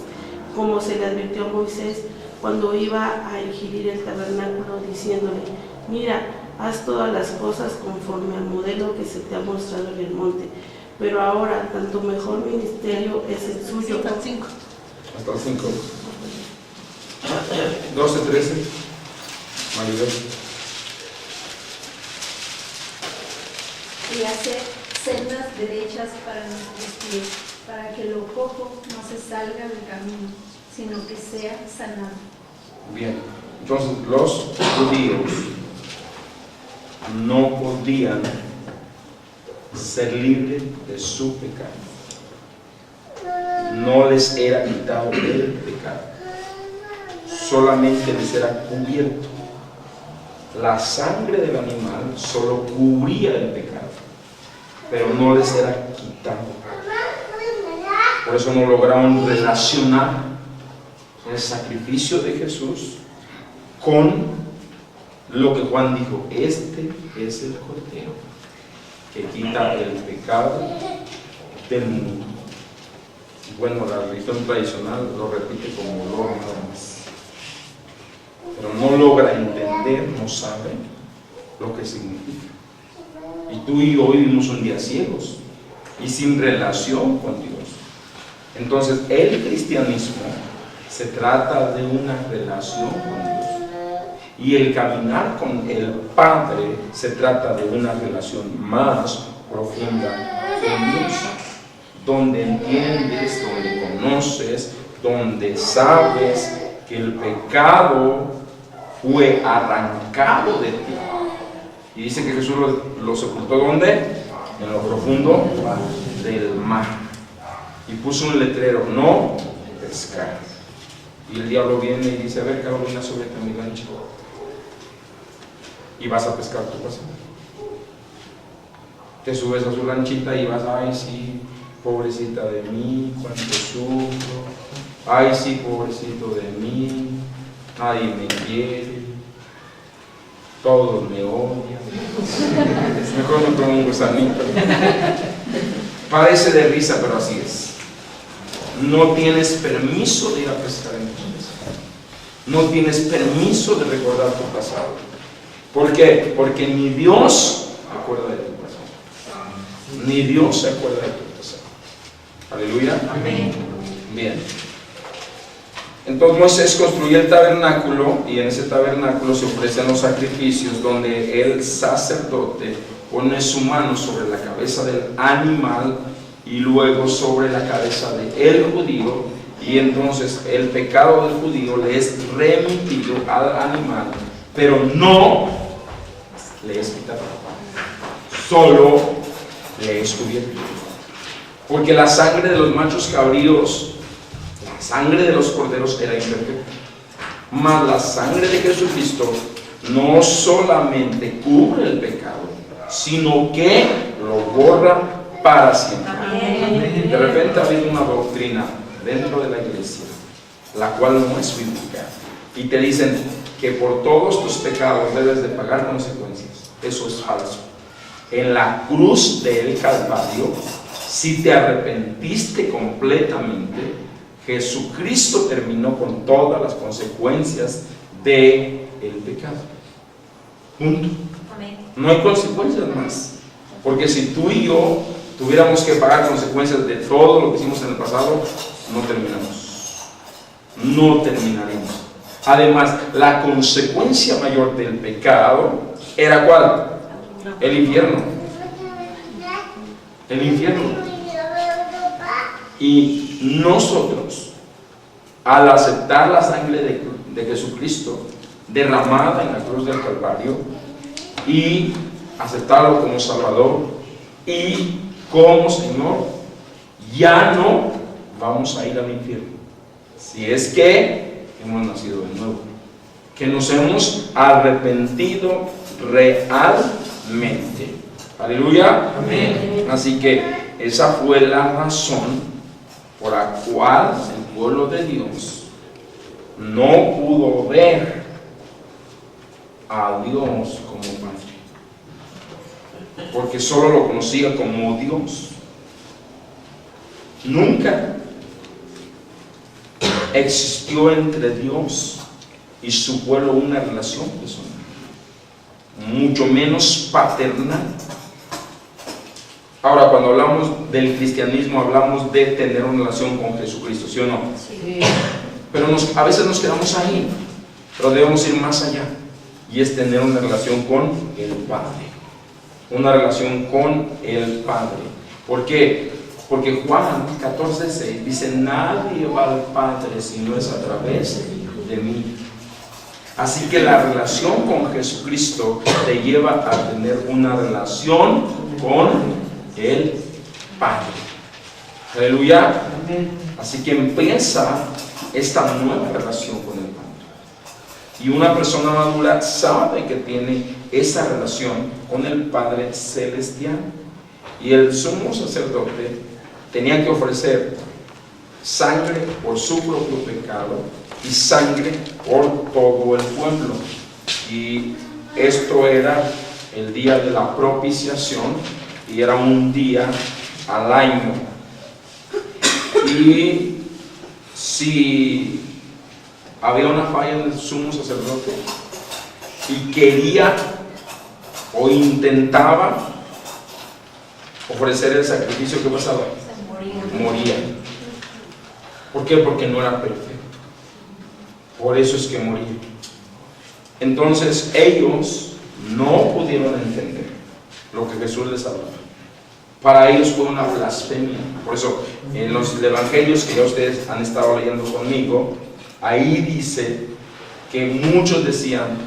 como se le advirtió a Moisés cuando iba a erigir el tabernáculo, diciéndole, mira, haz todas las cosas conforme al modelo que se te ha mostrado en el monte. Pero ahora, tanto mejor ministerio es el suyo. Hasta el 5. 12, 13. Maribel. Y hacer sendas derechas para nuestros pies, para que lo cojo no se salga del camino, sino que sea sanado. Bien, entonces los judíos no podían ser libres de su pecado. No les era quitado el pecado, solamente les era cubierto. La sangre del animal solo cubría el pecado, pero no les era quitado. Por eso no lograron relacionar el sacrificio de Jesús con lo que Juan dijo, este es el Cordero que quita el pecado del mundo. Bueno, la religión tradicional lo repite como lo más. pero no logra entender, no sabe lo que significa. Y tú y yo vivimos un día ciegos y sin relación con Dios. Entonces, el cristianismo se trata de una relación con Dios. Y el caminar con el Padre se trata de una relación más profunda con Dios, donde entiendes, donde conoces, donde sabes que el pecado fue arrancado de ti. Y dice que Jesús lo sepultó ¿dónde? En lo profundo del mar. Y puso un letrero, no pescar. Y el diablo viene y dice, a ver, Carolina, súbete a mi lancha. Y vas a pescar tu casa. Te subes a su lanchita y vas, ay sí, pobrecita de mí, cuánto sufro. Ay sí, pobrecito de mí, nadie me quiere, todos me odian. Mejor me pongo un gusanito. Parece de risa, pero así es. No tienes permiso de ir a pescar en tu casa. No tienes permiso de recordar tu pasado. ¿Por qué? Porque ni Dios se acuerda de tu pasado. Ni Dios se acuerda de tu pasado. Aleluya. Amén. Bien. Entonces Moisés construyó el tabernáculo y en ese tabernáculo se ofrecen los sacrificios donde el sacerdote pone su mano sobre la cabeza del animal y luego sobre la cabeza del judío, y entonces el pecado del judío le es remitido al animal, pero no le es quitado, solo le es cubierto, porque la sangre de los machos cabríos, la sangre de los corderos era imperfecta, mas la sangre de Jesucristo no solamente cubre el pecado, sino que lo borra para siempre. Amén. De repente ha habido una doctrina dentro de la iglesia, la cual no es bíblica, y te dicen que por todos tus pecados debes de pagar consecuencias. Eso es falso. En la cruz del Calvario, si te arrepentiste completamente, Jesucristo terminó con todas las consecuencias del pecado. Punto. Amén. No hay consecuencias más. Porque si tú y yo tuviéramos que pagar consecuencias de todo lo que hicimos en el pasado, no terminamos. No terminaremos. Además, la consecuencia mayor del pecado era ¿cuál? El infierno. El infierno. Y nosotros, al aceptar la sangre de Jesucristo derramada en la cruz del Calvario y aceptarlo como Salvador y como Señor, ya no vamos a ir al infierno. Si es que hemos nacido de nuevo, que nos hemos arrepentido realmente. Aleluya. Amén. Así que esa fue la razón por la cual el pueblo de Dios no pudo ver a Dios como Padre, porque solo lo conocía como Dios. Nunca existió entre Dios y su pueblo una relación personal, mucho menos paternal. Ahora, cuando hablamos del cristianismo, hablamos de tener una relación con Jesucristo, ¿sí o no? Sí. Pero a veces nos quedamos ahí, pero debemos ir más allá, y es tener una relación con el Padre. Una relación con el Padre. ¿Por qué? Porque Juan 14:6 dice: nadie va al Padre si no es a través de mí. Así que la relación con Jesucristo te lleva a tener una relación con el Padre. Aleluya. Así que empieza esta nueva relación con el Padre. Y una persona madura sabe que tiene esa relación con el Padre Celestial. Y el sumo sacerdote tenía que ofrecer sangre por su propio pecado y sangre por todo el pueblo. Y esto era el día de la propiciación, y era un día al año. Y si había una falla en el sumo sacerdote y quería o intentaba ofrecer el sacrificio, ¿qué pasaba? Moría. ¿Por qué? Porque no era perfecto. Por eso es que moría. Entonces ellos no pudieron entender lo que Jesús les hablaba. Para ellos fue una blasfemia. Por eso en los evangelios que ya ustedes han estado leyendo conmigo, ahí dice que muchos decían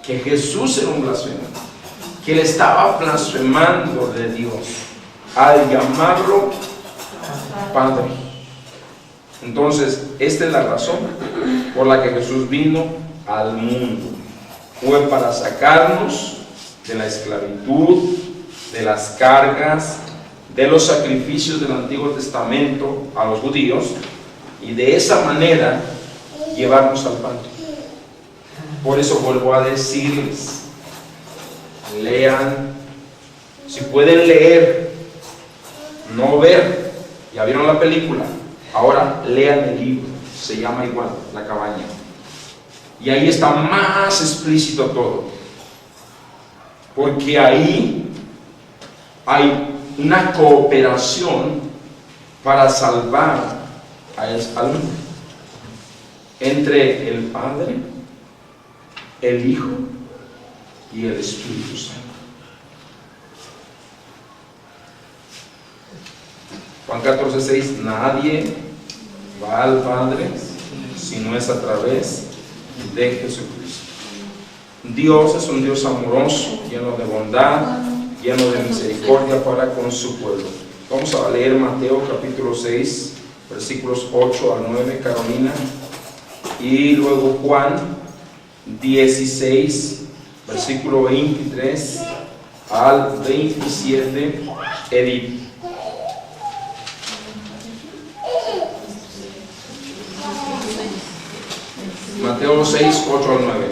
que Jesús era un blasfemo, que él estaba blasfemando de Dios al llamarlo Padre. Entonces, esta es la razón por la que Jesús vino al mundo. Fue para sacarnos de la esclavitud, de las cargas, de los sacrificios del Antiguo Testamento a los judíos, y de esa manera llevarnos al Padre. Por eso vuelvo a decirles, lean, si pueden leer, no ver. Ya vieron la película, ahora lean el libro, se llama igual, La Cabaña, y ahí está más explícito todo, porque ahí hay una cooperación para salvar al mundo entre el Padre, el Hijo y el Espíritu Santo. Juan 14:6, nadie va al Padre si no es a través de Jesucristo. Dios es un Dios amoroso, lleno de bondad, lleno de misericordia para con su pueblo. Vamos a leer Mateo capítulo 6, versículos 8 al 9, Carolina, y luego Juan 16, versículo 23 al 27, Edith. Mateo 6, 8 al 9.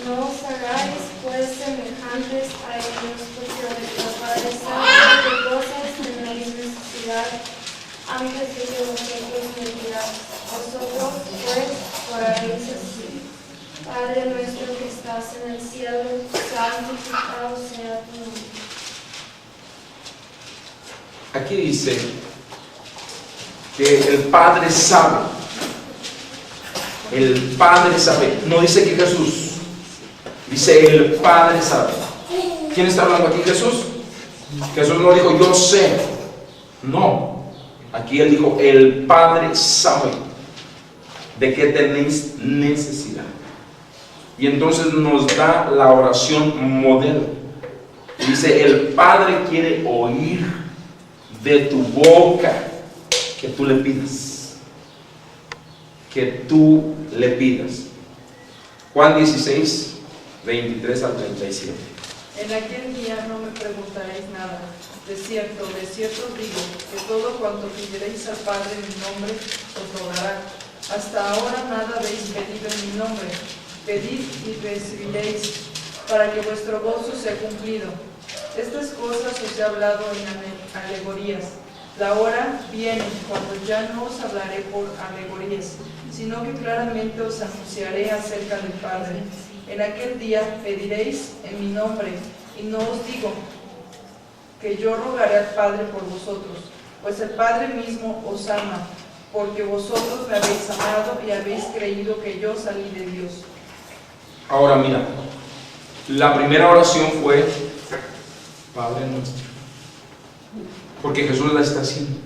No os hagáis pues semejantes a ellos, porque vuestro Padre sabe qué cosas tenéis necesidad antes de que vosotros me pidáis. Vosotros pues oraréis así: Padre nuestro que estás en el cielo, santificado sea tu nombre. Aquí dice que el Padre sabe. El Padre sabe. No dice que Jesús. Dice el Padre sabe. ¿Quién está hablando aquí? Jesús. Jesús no dijo yo sé. No. Aquí él dijo el Padre sabe de qué tenéis necesidad. Y entonces nos da la oración modelo. Dice el Padre quiere oír de tu boca que tú le pidas. Que tú le pidas. Juan 16, 23 al 37. En aquel día no me preguntaréis nada. De cierto os digo, que todo cuanto pidiereis al Padre en mi nombre, os lo dará. Hasta ahora nada habéis pedido en mi nombre. Pedid y recibiréis, para que vuestro gozo sea cumplido. Estas cosas os he hablado en alegorías. La hora viene cuando ya no os hablaré por alegorías, sino que claramente os anunciaré acerca del Padre. En aquel día pediréis en mi nombre, y no os digo que yo rogaré al Padre por vosotros, pues el Padre mismo os ama, porque vosotros me habéis amado y habéis creído que yo salí de Dios. Ahora mira, la primera oración fue Padre nuestro, porque Jesús la está haciendo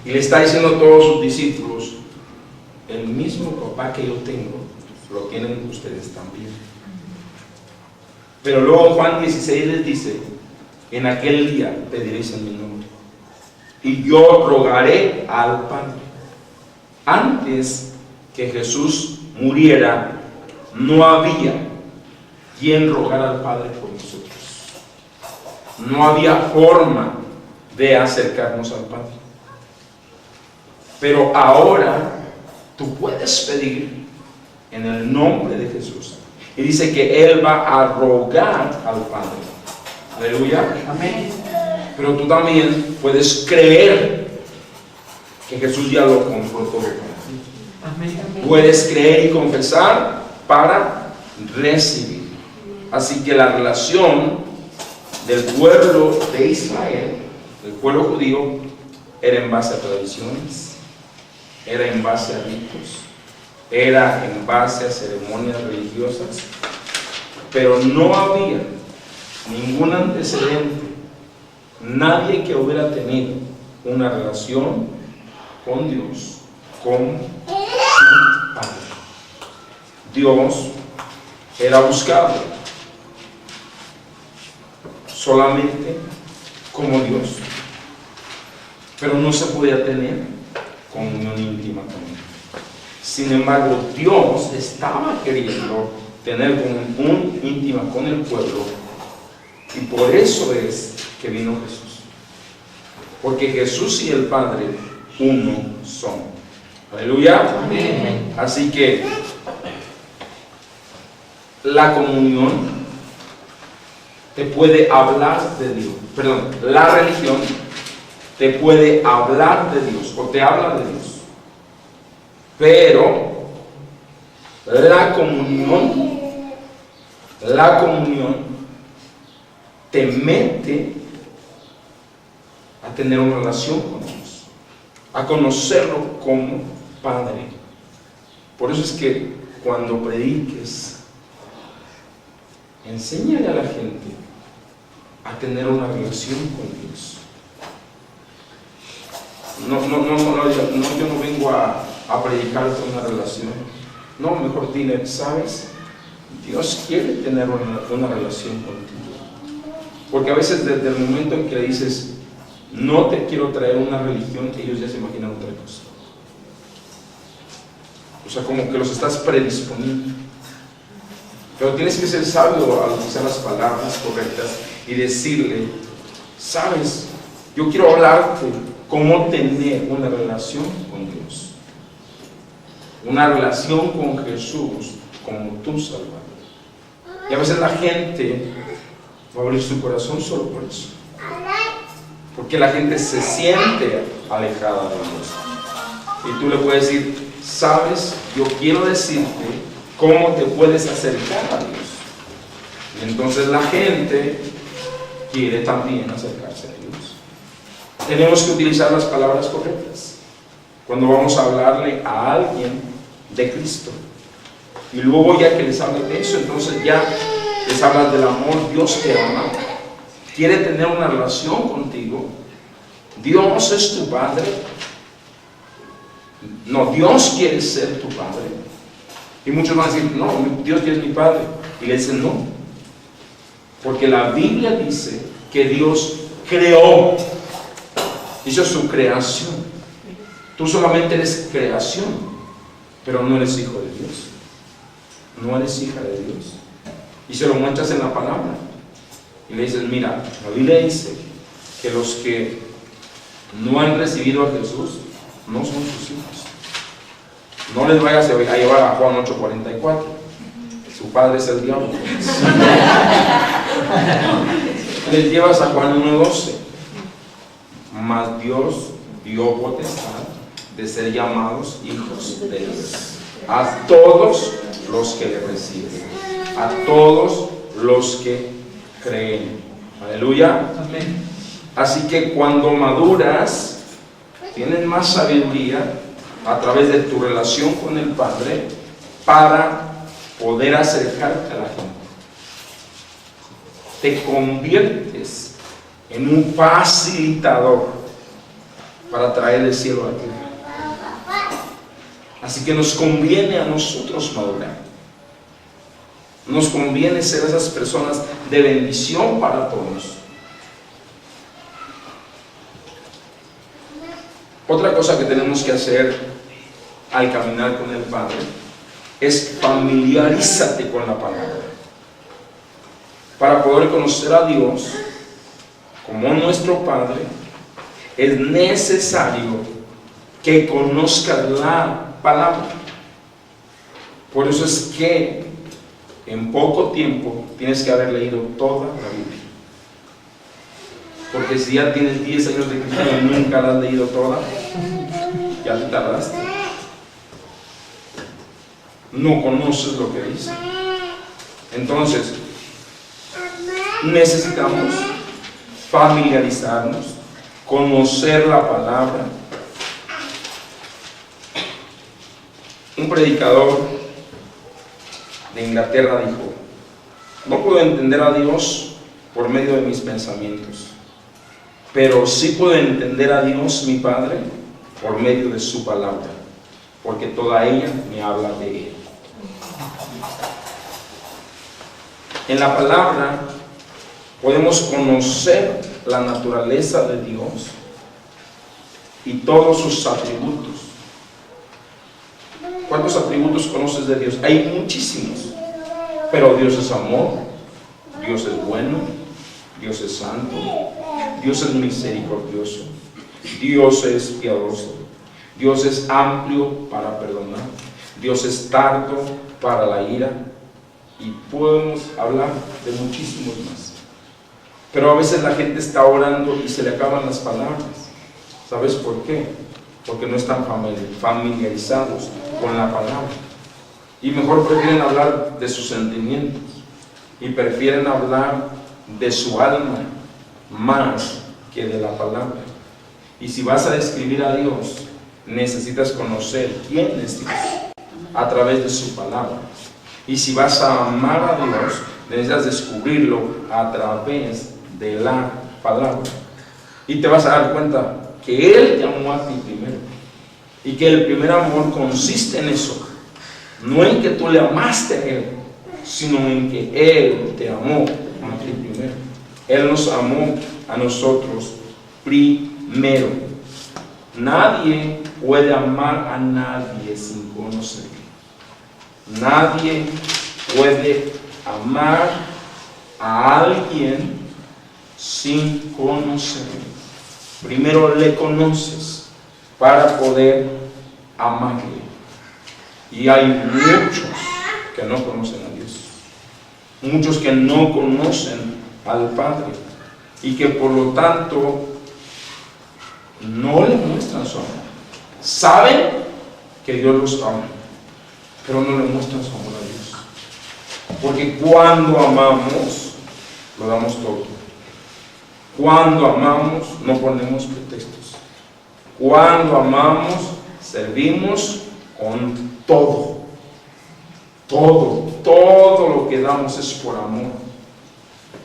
y le está diciendo a todos sus discípulos: el mismo papá que yo tengo lo tienen ustedes también. Pero luego Juan 16 les dice: en aquel día pediréis en mi nombre y yo rogaré al Padre. Antes que Jesús muriera, no había quien rogara al Padre por nosotros. No había forma de acercarnos al Padre. Pero ahora tú puedes pedir en el nombre de Jesús Y dice que Él va a rogar al Padre. Aleluya. Amén. Pero tú también puedes creer que Jesús ya lo compró todo para ti. Amén. Puedes creer y confesar para recibir. Así que la relación del pueblo de Israel, del pueblo judío, era en base a tradiciones, era en base a ritos, era en base a ceremonias religiosas, pero no había ningún antecedente, nadie que hubiera tenido una relación con Dios como su Padre. Dios era buscado solamente como Dios, pero no se podía tener comunión íntima con Él. Sin embargo, Dios estaba queriendo tener comunión íntima con el pueblo, y por eso es que vino Jesús, porque Jesús y el Padre uno son. Aleluya. Amén. Así que la comunión te puede hablar de Dios, perdón, la religión te puede hablar de Dios o te habla de Dios, pero la comunión te mete a tener una relación con Dios, a conocerlo como Padre. Por eso es que cuando prediques, enséñale a la gente a tener una relación con Dios. Yo no vengo a predicarte una relación. No, mejor dile, ¿sabes? Dios quiere tener una relación contigo. Porque a veces desde el momento en que le dices, no te quiero traer una religión, ellos ya se imaginan otra cosa. O sea, como que los estás predisponiendo. Pero tienes que ser sabio al utilizar las palabras correctas y decirle, ¿sabes? Yo quiero hablarte cómo tener una relación con Dios. Una relación con Jesús como tu Salvador. Y a veces la gente va a abrir su corazón solo por eso. Porque la gente se siente alejada de Dios. Y tú le puedes decir, ¿sabes? Yo quiero decirte cómo te puedes acercar a Dios. Y entonces la gente quiere también acercarse a Dios. Tenemos que utilizar las palabras correctas cuando vamos a hablarle a alguien de Cristo. Y luego ya que les hablas de eso, entonces ya les hablas del amor. Dios te ama, quiere tener una relación contigo. Dios es tu Padre. No, Dios quiere ser tu Padre. Y muchos van a decir, no, Dios es mi Padre. Y le dicen, no. Porque la Biblia dice que Dios creó. Hizo su creación. Tú solamente eres creación, pero no eres hijo de Dios. No eres hija de Dios. Y se lo muestras en la palabra. Y le dices, mira, la Biblia dice que los que no han recibido a Jesús no son sus hijos. No les vayas a llevar a Juan 8:44. Su padre es el diablo. Les llevas a Juan 1:12. Mas Dios dio potestad de ser llamados hijos de Dios a todos los que le reciben, a todos los que creen. Aleluya. Amén. Así que cuando maduras, tienes más sabiduría a través de tu relación con el Padre para poder acercarte a la gente. Te conviertes en un facilitador para traer el cielo a la tierra. Así que nos conviene a nosotros madurar. Nos conviene ser esas personas de bendición para todos. Otra cosa que tenemos que hacer al caminar con el Padre es familiarízate con la palabra. Para poder conocer a Dios como nuestro Padre, es necesario que conozcas la palabra. Por eso es que en poco tiempo tienes que haber leído toda la Biblia. Porque si ya tienes 10 años de cristiano y nunca la has leído toda, ya te tardaste. No conoces lo que dice. Entonces, necesitamos familiarizarnos, conocer la palabra. Un predicador de Inglaterra dijo: no puedo entender a Dios por medio de mis pensamientos, pero sí puedo entender a Dios, mi Padre, por medio de su palabra, porque toda ella me habla de Él. En la palabra podemos conocer la naturaleza de Dios y todos sus atributos. ¿Cuántos atributos conoces de Dios? Hay muchísimos, pero Dios es amor, Dios es bueno, Dios es santo, Dios es misericordioso, Dios es piadoso, Dios es amplio para perdonar, Dios es tardo para la ira, y podemos hablar de muchísimos más. Pero a veces la gente está orando y se le acaban las palabras. ¿Sabes por qué? Porque no están familiarizados con la palabra, y mejor prefieren hablar de sus sentimientos y prefieren hablar de su alma más que de la palabra. Y si vas a describir a Dios, necesitas conocer quién es Dios a través de su palabra. Y si vas a amar a Dios, necesitas descubrirlo a través de la palabra. Y te vas a dar cuenta que Él te amó a ti primero, y que el primer amor consiste en eso, no en que tú le amaste a Él, sino en que Él te amó a ti primero. Él nos amó a nosotros primero. Nadie puede amar a nadie sin conocerlo. Nadie puede amar a alguien sin conocerlo. Primero le conoces para poder amarle. Y hay muchos que no conocen a Dios, muchos que no conocen al Padre, y que por lo tanto no le muestran su amor. Saben que Dios los ama, pero no le muestran su amor a Dios. Porque cuando amamos, lo damos todo. Cuando amamos, no ponemos pretextos. Cuando amamos, servimos con todo. Todo lo que damos es por amor.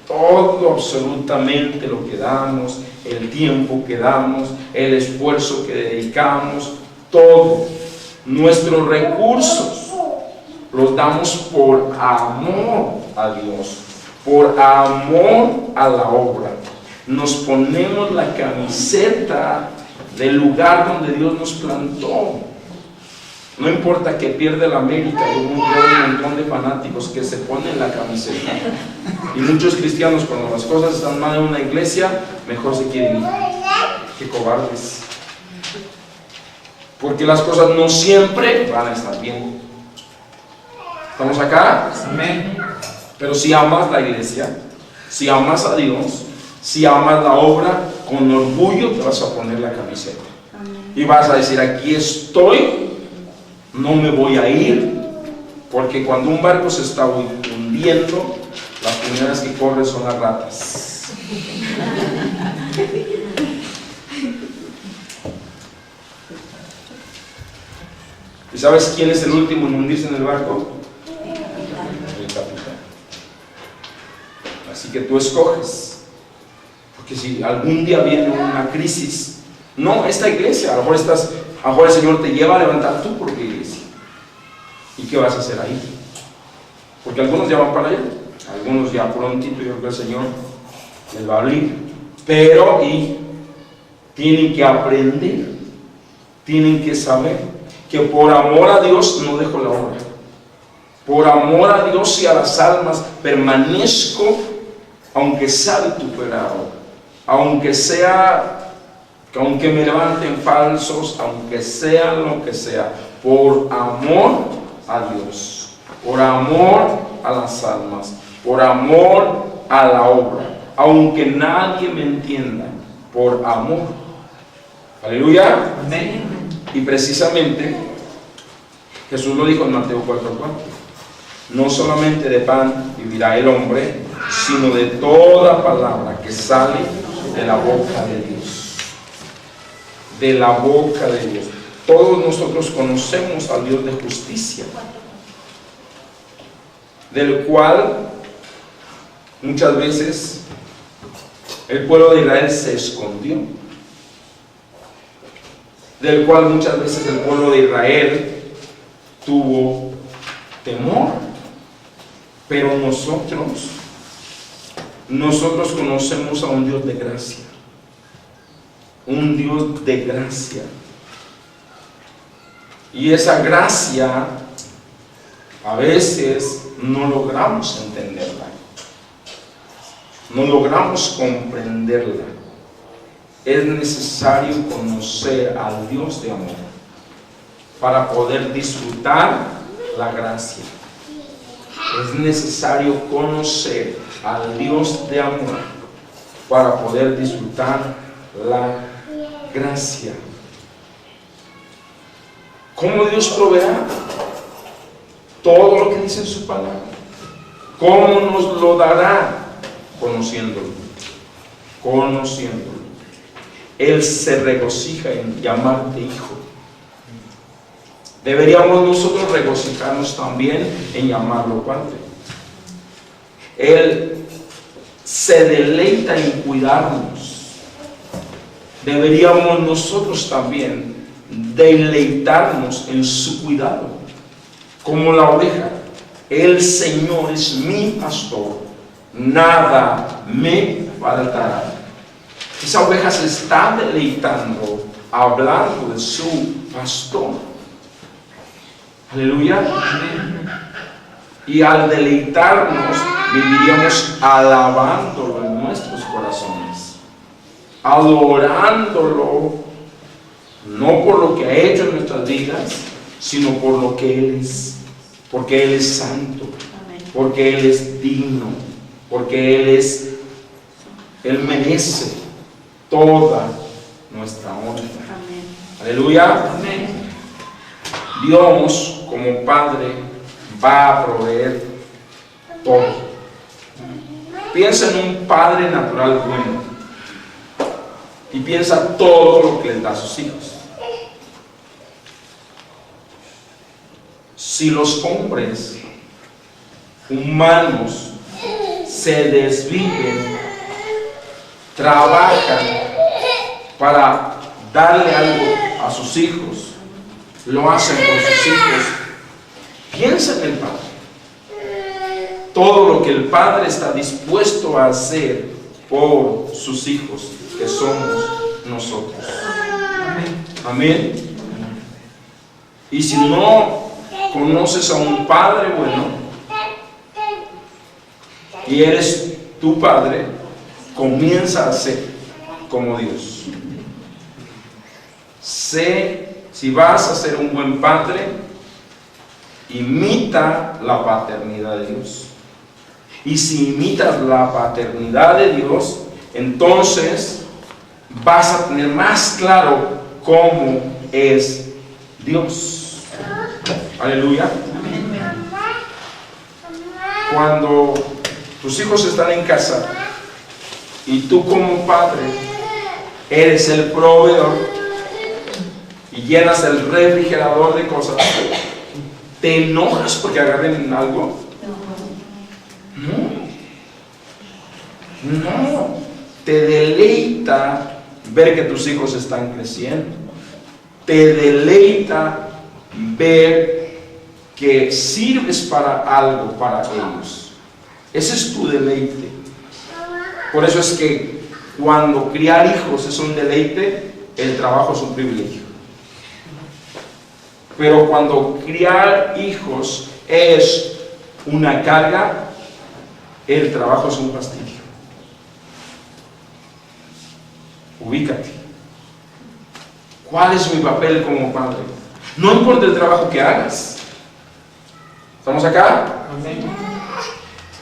Todo, absolutamente lo que damos, el tiempo que damos, el esfuerzo que dedicamos, todo. Nuestros recursos los damos por amor a Dios, por amor a la obra. Nos ponemos la camiseta del lugar donde Dios nos plantó. No importa que pierda el América, hay un montón de fanáticos que se ponen la camiseta. Y muchos cristianos, cuando las cosas están mal en una iglesia, mejor se quieren ir. ¡Qué cobardes! Porque las cosas no siempre van a estar bien. ¿Estamos acá? Amén. Pero si amas la iglesia, si amas a Dios, si amas la obra, con orgullo te vas a poner la camiseta. Y vas a decir: aquí estoy, no me voy a ir. Porque cuando un barco se está hundiendo, las primeras que corren son las ratas. ¿Y sabes quién es el último en hundirse en el barco? El capitán. Así que tú escoges. Porque si algún día viene una crisis, no esta iglesia, a lo mejor el Señor te lleva a levantar tu propia iglesia. ¿Y qué vas a hacer ahí? Porque algunos ya van para allá, algunos ya prontito, yo creo que el Señor les va a abrir. Pero tienen que aprender, tienen que saber que por amor a Dios no dejo la obra. Por amor a Dios y a las almas permanezco, aunque sea vituperado, aunque me levanten falsos, aunque sea lo que sea, por amor a Dios, por amor a las almas, por amor a la obra, aunque nadie me entienda, por amor. Aleluya. Amén. Y precisamente Jesús lo dijo en Mateo 4:4. No solamente de pan vivirá el hombre, sino de toda palabra que sale de la boca de Dios. De la boca de Dios. Todos nosotros conocemos al Dios de justicia, del cual muchas veces el pueblo de Israel se escondió, del cual muchas veces el pueblo de Israel tuvo temor. Pero nosotros conocemos a un Dios de gracia, un Dios de gracia. Y esa gracia a veces no logramos entenderla, no logramos comprenderla. Es necesario conocer al Dios de amor para poder disfrutar la gracia. Es necesario conocer al Dios de amor para poder disfrutar la gracia. ¿Cómo Dios proveerá? Todo lo que dice en su palabra. ¿Cómo nos lo dará? Conociéndolo. Conociéndolo. Él se regocija en llamarte hijo. Deberíamos nosotros regocijarnos también en llamarlo Padre. Él se deleita en cuidarnos. Deberíamos nosotros también deleitarnos en su cuidado. Como la oveja, el Señor es mi pastor, nada me faltará. Esa oveja se está deleitando hablando de su pastor. Aleluya. Y al deleitarnos, viviríamos alabándolo en nuestros corazones, adorándolo, no por lo que ha hecho en nuestras vidas, sino por lo que Él es, porque Él es santo, porque Él es digno, porque Él merece toda nuestra honra. Aleluya. Dios, como Padre, va a proveer todo. Piensa en un padre natural bueno y piensa todo lo que le da a sus hijos. Si los hombres humanos se desviven, trabajan para darle algo a sus hijos, lo hacen por sus hijos, piensa en el Padre. Todo lo que el Padre está dispuesto a hacer por sus hijos, que somos nosotros. Amén. Y si no conoces a un Padre bueno y eres tu Padre, comienza a ser como Dios. Si vas a ser un buen padre, imita la paternidad de Dios. Y si imitas la paternidad de Dios, entonces vas a tener más claro cómo es Dios. Aleluya. Cuando tus hijos están en casa y tú como padre eres el proveedor y llenas el refrigerador de cosas, ¿te enojas porque agarren algo? No. Te deleita ver que tus hijos están creciendo. Te deleita ver que sirves para algo para ellos. Ese es tu deleite. Por eso es que cuando criar hijos es un deleite, el trabajo es un privilegio. Pero cuando criar hijos es una carga, el trabajo es un fastidio. Ubícate. ¿Cuál es mi papel como padre? No importa el trabajo que hagas. ¿Estamos acá?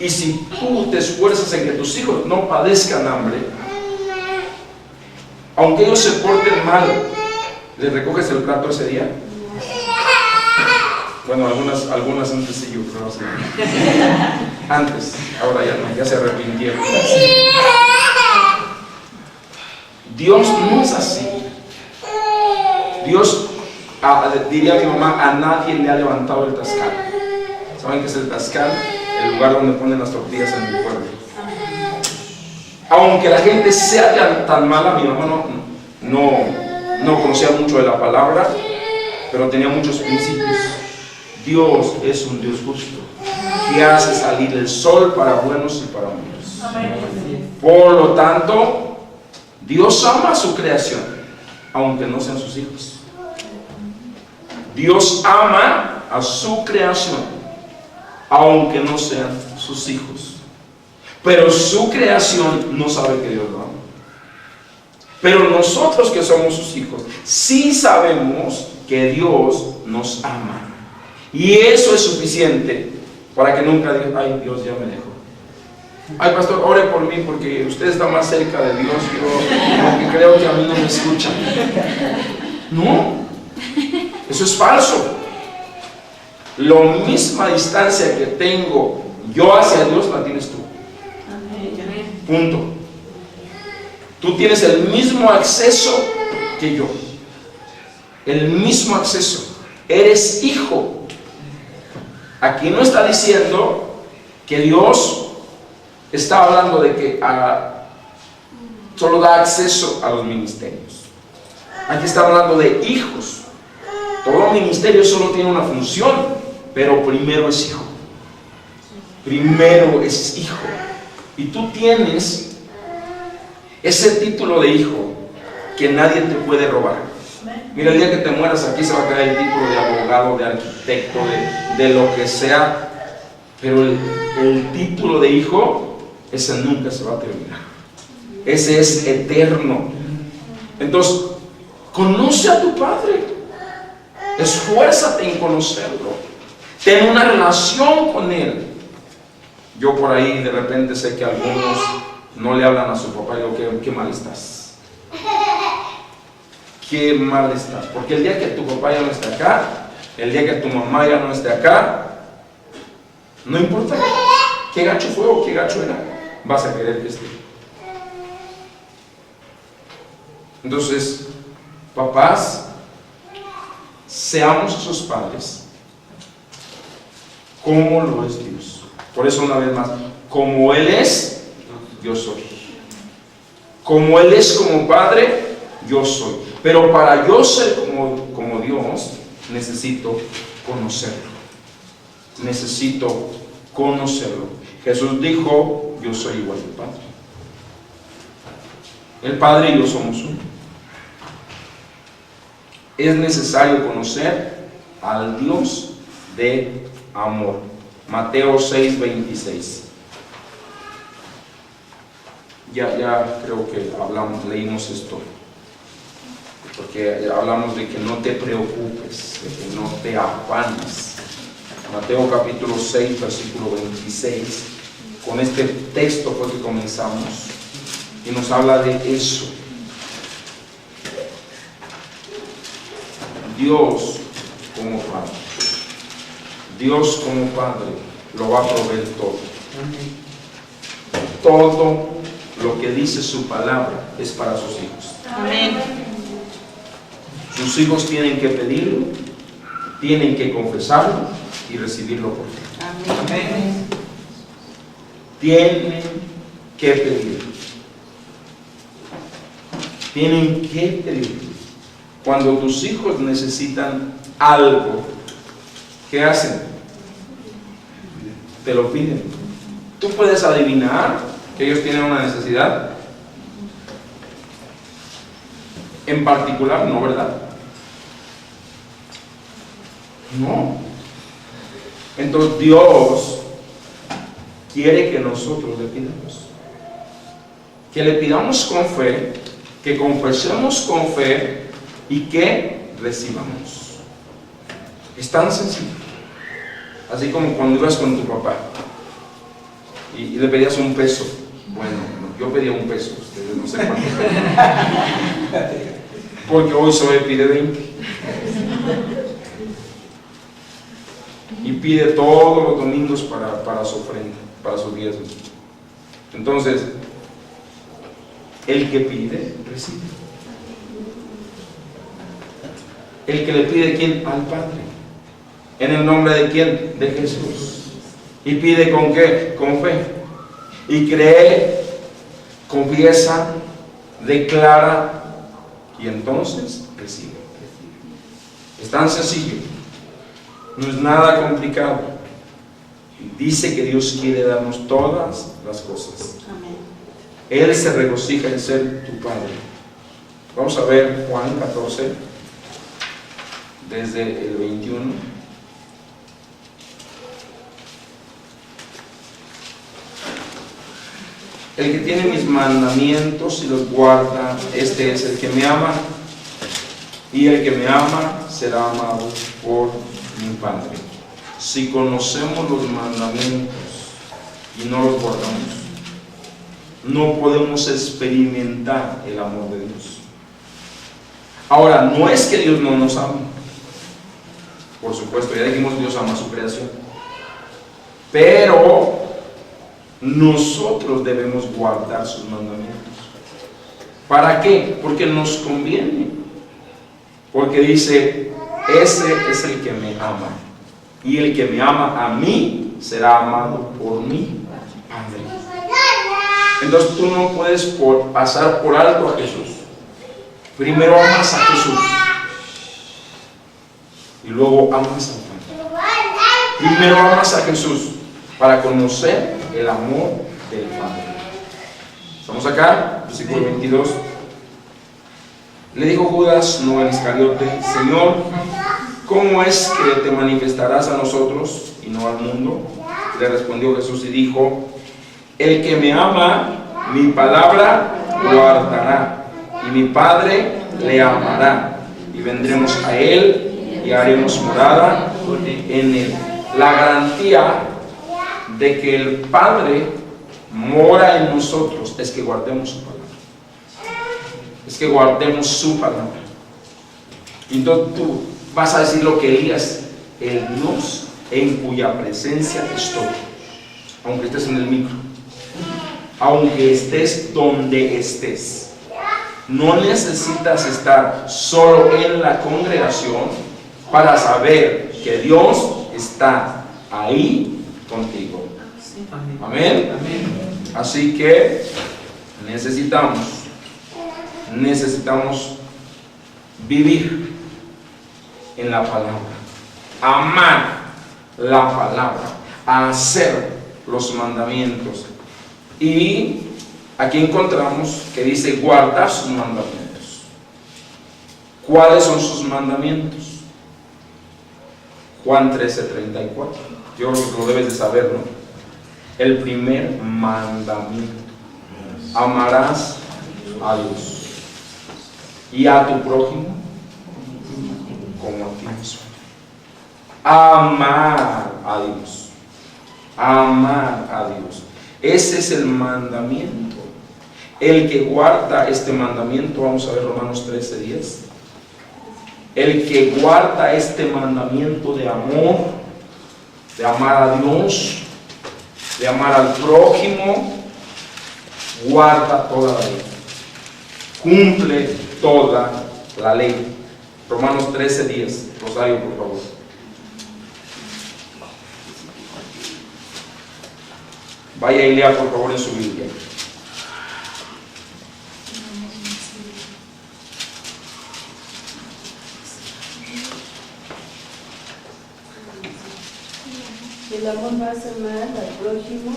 Y si tú te esfuerzas en que tus hijos no padezcan hambre, aunque ellos se porten mal, ¿les recoges el plato ese día? Bueno, algunas antes sí, yo creo así. Antes, ahora ya no, ya se arrepintieron. Dios no es así. Dios, diría mi mamá, a nadie le ha levantado el tascal. ¿Saben qué es el tascal? El lugar donde ponen las tortillas en el pueblo. Aunque la gente sea tan mala, mi mamá no conocía mucho de la palabra, pero tenía muchos principios. Dios es un Dios justo, que hace salir el sol para buenos y para malos. Por lo tanto, Dios ama a su creación, aunque no sean sus hijos. Dios ama a su creación, aunque no sean sus hijos. Pero su creación no sabe que Dios lo ama. Pero nosotros que somos sus hijos, sí sabemos que Dios nos ama. Y eso es suficiente para que nunca digan, ay, Dios ya me dejó. Ay, pastor, ore por mí porque usted está más cerca de Dios. Yo porque creo que a mí no me escuchan. No, eso es falso. La misma distancia que tengo yo hacia Dios la tienes tú. Punto. Tú tienes el mismo acceso que yo. El mismo acceso. Eres hijo. Aquí no está diciendo que Dios está hablando de que solo da acceso a los ministerios. Aquí está hablando de hijos. Todo ministerio solo tiene una función, pero primero es hijo. Primero es hijo. Y tú tienes ese título de hijo que nadie te puede robar. Mira, el día que te mueras aquí se va a caer el título de abogado, de arquitecto, de lo que sea. Pero el título de hijo, ese nunca se va a terminar. Ese es eterno. Entonces, conoce a tu Padre. Esfuérzate en conocerlo. Ten una relación con Él. Yo por ahí de repente sé que algunos no le hablan a su papá y digo, qué mal estás. Qué mal estás. Porque el día que tu papá ya no esté acá, el día que tu mamá ya no esté acá, no importa qué gacho fue o qué gacho era, vas a querer que esté. Entonces, papás, seamos esos padres como lo es Dios. Por eso una vez más, como Él es, yo soy. Como Él es como Padre, yo soy. Pero para yo ser como Dios, necesito conocerlo. Necesito conocerlo. Jesús dijo, yo soy igual que el Padre. El Padre y yo somos uno. Es necesario conocer al Dios de amor. Mateo 6:26. Ya creo que leímos esto. Porque hablamos de que no te preocupes, de que no te afanes. Mateo capítulo 6, versículo 26. Con este texto fue que comenzamos. Y nos habla de eso. Dios como Padre. Dios como Padre lo va a proveer todo. Todo lo que dice su palabra es para sus hijos. Amén. Sus hijos tienen que pedirlo, tienen que confesarlo y recibirlo por fe. Amén. Tienen que pedirlo. Tienen que pedirlo. Cuando tus hijos necesitan algo, ¿qué hacen? Te lo piden. Tú puedes adivinar que ellos tienen una necesidad en particular, ¿no, verdad? No. Entonces Dios quiere que nosotros le pidamos. Que le pidamos con fe, que confesemos con fe y que recibamos. Es tan sencillo. Así como cuando ibas con tu papá. y le pedías un peso. Bueno, yo pedía un peso, ustedes no sé cuánto. Porque hoy Zoe pide 20. Y pide todos los domingos para su ofrenda, para su diezmo. Entonces, el que pide, recibe. El que le pide, ¿quién? Al Padre. ¿En el nombre de quién? De Jesús. ¿Y pide con qué? Con fe. Y cree, confiesa, declara y entonces recibe. Es tan sencillo. No es nada complicado. Dice que Dios quiere darnos todas las cosas. Amén. Él se regocija en ser tu Padre. Vamos a ver Juan 14, desde el 21. El que tiene mis mandamientos y los guarda, este es el que me ama, y el que me ama será amado por mi Padre. Si conocemos los mandamientos y no los guardamos, no podemos experimentar el amor de Dios. Ahora, no es que Dios no nos ama. Por supuesto, ya dijimos, Dios ama su creación. Pero nosotros debemos guardar sus mandamientos. ¿Para qué? Porque nos conviene. Porque dice, ese es el que me ama. Y el que me ama a mí será amado por mi Padre. Entonces tú no puedes pasar por alto a Jesús. Primero amas a Jesús y luego amas al Padre. Primero amas a Jesús para conocer el amor del Padre. ¿Estamos acá? Versículo 22. Le dijo Judas, no el Iscariote, Señor, ¿cómo es que te manifestarás a nosotros y no al mundo? Le respondió Jesús y dijo, el que me ama, mi palabra guardará, y mi Padre le amará, y vendremos a él y haremos morada en él. La garantía de que el Padre mora en nosotros es que guardemos su palabra. Es que guardemos su palabra. Y entonces tú vas a decir lo que Elías, el Dios en cuya presencia estoy, aunque estés en el micro, aunque estés donde estés. No necesitas estar solo en la congregación para saber que Dios está ahí contigo. Amén. Así que necesitamos vivir en la palabra, amar la palabra, hacer los mandamientos. Y aquí encontramos que dice guardar sus mandamientos. ¿Cuáles son sus mandamientos? Juan 13:34. Yo lo debes de saber, ¿no? El primer mandamiento: amarás a Dios y a tu prójimo como a ti mismo. Amar a Dios. Amar a Dios. Ese es el mandamiento. El que guarda este mandamiento, vamos a ver Romanos 13:10. El que guarda este mandamiento de amor, de amar a Dios, de amar al prójimo, guarda toda la ley, cumple toda la ley. Romanos 13:10. Rosario, por favor. Vaya y lea por favor en su Biblia. El amor va a amar al prójimo,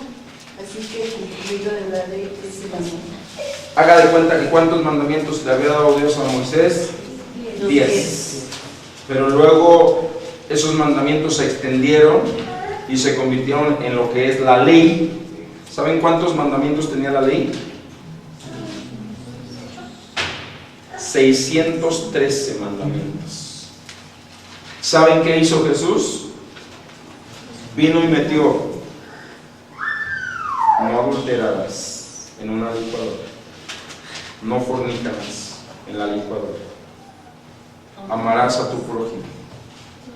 así que el cumplimiento de la ley es el amor. Haga de cuenta que ¿cuántos mandamientos le había dado Dios a Moisés? 10. Pero luego esos mandamientos se extendieron y se convirtieron en lo que es la ley. ¿Saben cuántos mandamientos tenía la ley? 613 mandamientos. ¿Saben qué hizo Jesús? Vino y metió adulterarás en una licuadora, no fornicarás en la licuadora, amarás a tu prójimo,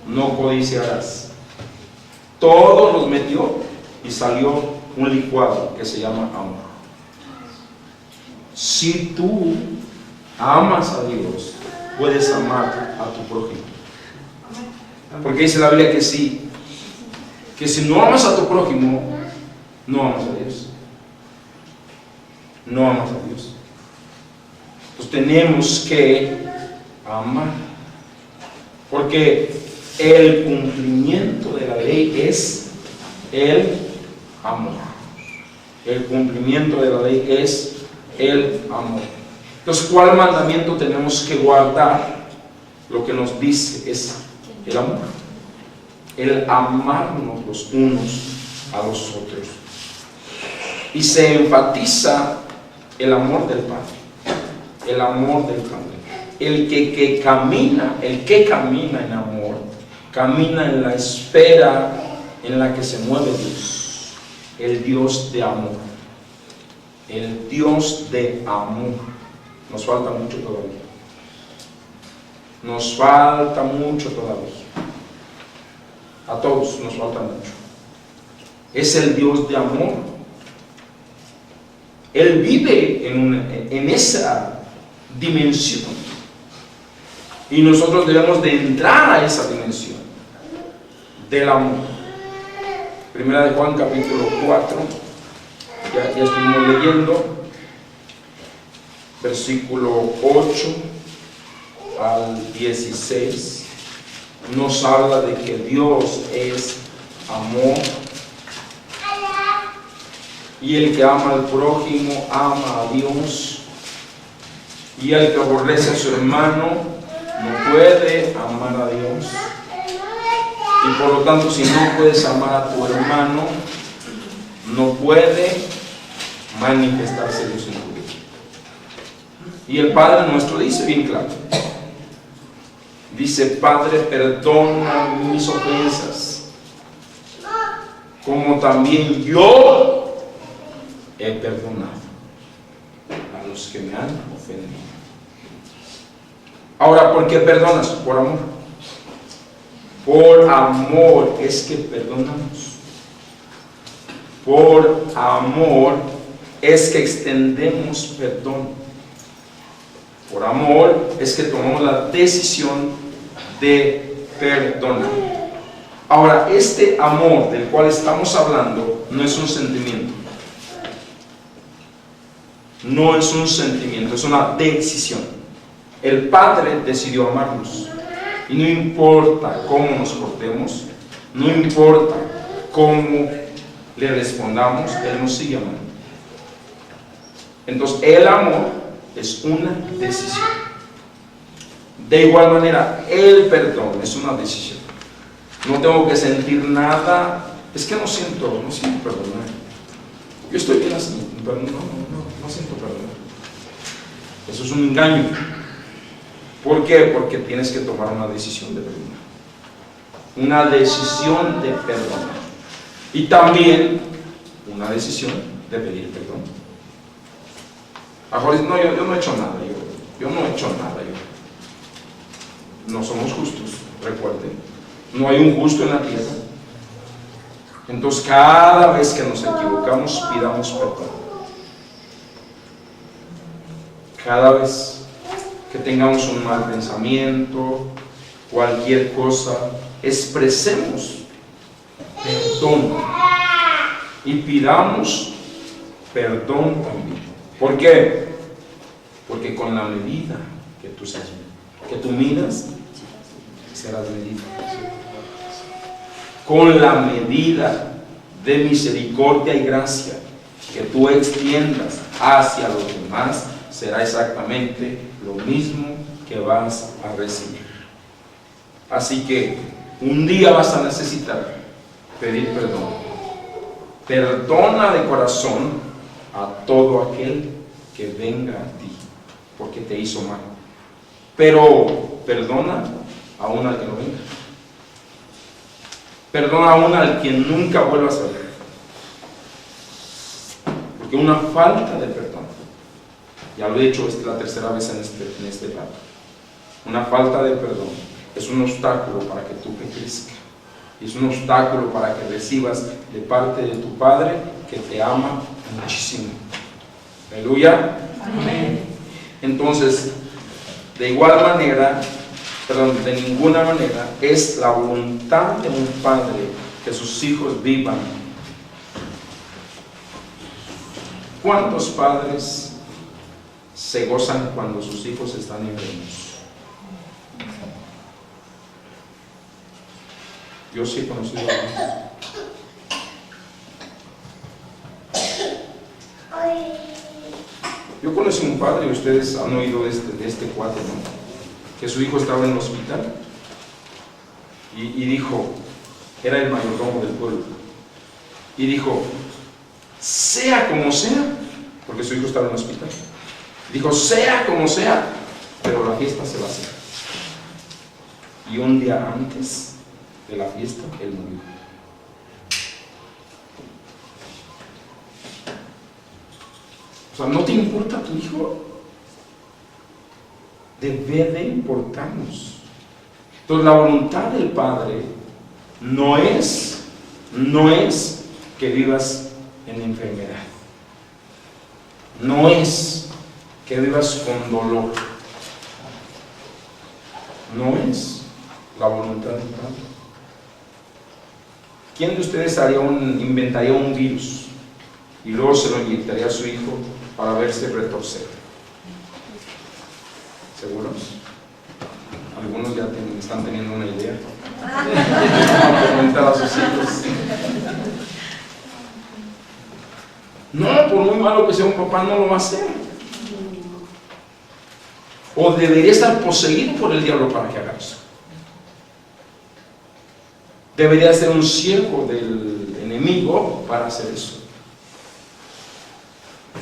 no codiciarás. Todos los metió y salió un licuado que se llama amor. Si tú amas a Dios, puedes amar a tu prójimo. Porque dice la Biblia que si no amas a tu prójimo, no amas a Dios. No amas a Dios. Entonces tenemos que amar. Porque el cumplimiento de la ley es el amor. El cumplimiento de la ley es el amor. Entonces, ¿cuál mandamiento tenemos que guardar? Lo que nos dice es el amor. El amarnos los unos a los otros. Y se enfatiza el amor del Padre. El amor del Padre. El que camina en amor, camina en la esfera en la que se mueve Dios. El Dios de amor. El Dios de amor. Nos falta mucho todavía. Nos falta mucho todavía. A todos nos falta mucho. Es el Dios de amor. Él vive en esa dimensión. Y nosotros debemos de entrar a esa dimensión del amor. Primera de Juan capítulo 4. Ya estuvimos leyendo. Versículo 8 al 16. Nos habla de que Dios es amor. Y el que ama al prójimo ama a Dios. Y el que aborrece a su hermano no puede amar a Dios. Y por lo tanto, si no puedes amar a tu hermano, no puede manifestarse Dios en tu vida. Y el Padre nuestro dice bien claro. Dice: Padre, perdona mis ofensas, como también yo he perdonado a los que me han ofendido. Ahora, ¿por qué perdonas? Por amor. Por amor es que perdonamos. Por amor es que extendemos perdón. Por amor es que tomamos la decisión de perdonar. Ahora, este amor del cual estamos hablando no es un sentimiento. No es un sentimiento, es una decisión. El Padre decidió amarnos. Y no importa cómo nos portemos, no importa cómo le respondamos, Él nos sigue amando. Entonces, el amor es una decisión. De igual manera, el perdón es una decisión. No tengo que sentir nada. Es que no siento perdonar. Yo estoy bien así, pero no siento perdonar. Eso es un engaño. ¿Por qué? Porque tienes que tomar una decisión de perdonar. Una decisión de perdonar. Y también una decisión de pedir perdón. Ahora, no, yo no he hecho nada. Yo no he hecho nada. No somos justos, recuerden. No hay un justo en la tierra. Entonces, cada vez que nos equivocamos, pidamos perdón. Cada vez que tengamos un mal pensamiento, cualquier cosa, expresemos perdón y pidamos perdón también. ¿Por qué? Porque con la medida que tú midas, serás medido. Con la medida de misericordia y gracia que tú extiendas hacia los demás, será exactamente lo mismo que vas a recibir. Así que un día vas a necesitar pedir perdón. Perdona de corazón a todo aquel que venga a ti porque te hizo mal. Pero perdona aún al que no venga. Perdona aún al que nunca vuelvas a ver. Porque una falta de perdón, ya lo he dicho, esta es la tercera vez en este rato, una falta de perdón es un obstáculo para que tú crezcas. Es un obstáculo para que recibas de parte de tu Padre que te ama muchísimo. Aleluya. Amén. Entonces, de igual manera, de ninguna manera es la voluntad de un padre que sus hijos vivan. ¿Cuántos padres se gozan cuando sus hijos están enfermos? Yo sí he conocido a algunos. Yo conocí un padre, y ustedes han oído de este cuate, ¿no? Que su hijo estaba en el hospital y dijo, era el mayordomo del pueblo, y dijo, sea como sea, porque su hijo estaba en el hospital, dijo, sea como sea, pero la fiesta se va a hacer. Y un día antes de la fiesta, él murió. O sea, ¿no te importa tu hijo? Debe de importarnos. Entonces, la voluntad del Padre no es que vivas en enfermedad. No es que vivas con dolor. No es la voluntad del Padre. ¿Quién de ustedes inventaría un virus y luego se lo inyectaría a su hijo para verse retorcer? ¿Seguros? Algunos ya están teniendo una idea. Vamos a preguntar a sus hijos. No, por muy malo que sea un papá, no lo va a hacer. O debería estar poseído por el diablo para que haga eso. Debería ser un siervo del enemigo para hacer eso.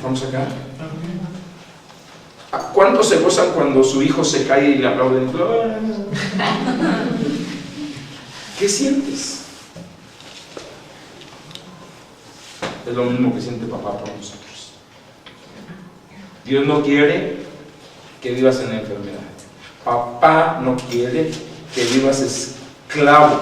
¿Vamos acá? ¿Cuántos se gozan cuando su hijo se cae y le aplauden? ¿Qué sientes? Es lo mismo que siente papá por nosotros. Dios no quiere que vivas en enfermedad. Papá no quiere que vivas esclavo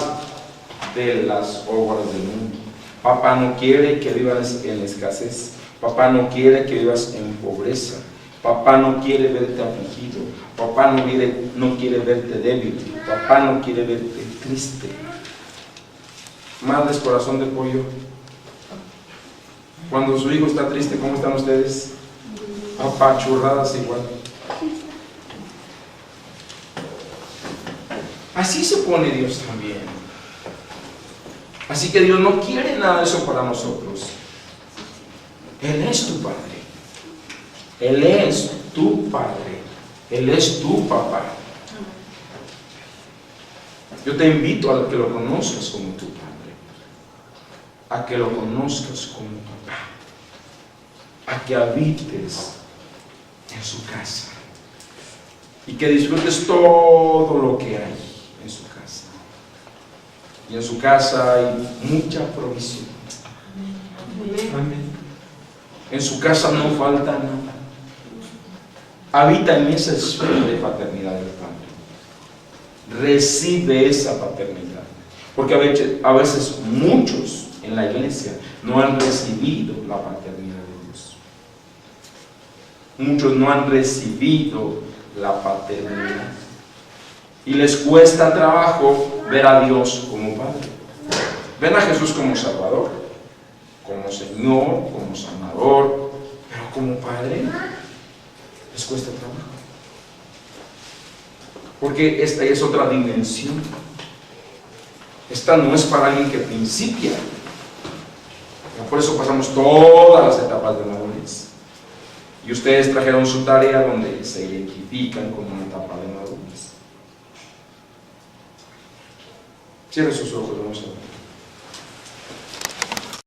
de las obras del mundo. Papá no quiere que vivas en escasez. Papá no quiere que vivas en pobreza. Papá no quiere verte afligido. Papá no quiere verte débil. Papá no quiere verte triste. Madres corazón de pollo, cuando su hijo está triste, ¿cómo están ustedes? Apachurradas igual. Así se pone Dios también. Así que Dios no quiere nada de eso para nosotros. Él es tu Padre. Él es tu Padre. Él es tu papá. Yo te invito a que lo conozcas como tu Padre. A que lo conozcas como papá. A que habites en su casa. Y que disfrutes todo lo que hay en su casa. Y en su casa hay mucha provisión. Amén. En su casa no falta nada. Habita en esa esfera de paternidad del Padre. Recibe esa paternidad. Porque a veces muchos en la iglesia no han recibido la paternidad de Dios. Muchos no han recibido la paternidad. Y les cuesta trabajo ver a Dios como Padre. Ven a Jesús como Salvador, como Señor, como Sanador, pero como Padre les cuesta trabajo. Porque esta es otra dimensión. Esta no es para alguien que principia. Por eso pasamos todas las etapas de madurez. Y ustedes trajeron su tarea donde se identifican como una etapa de madurez. Cierre sus ojos, vamos a ver.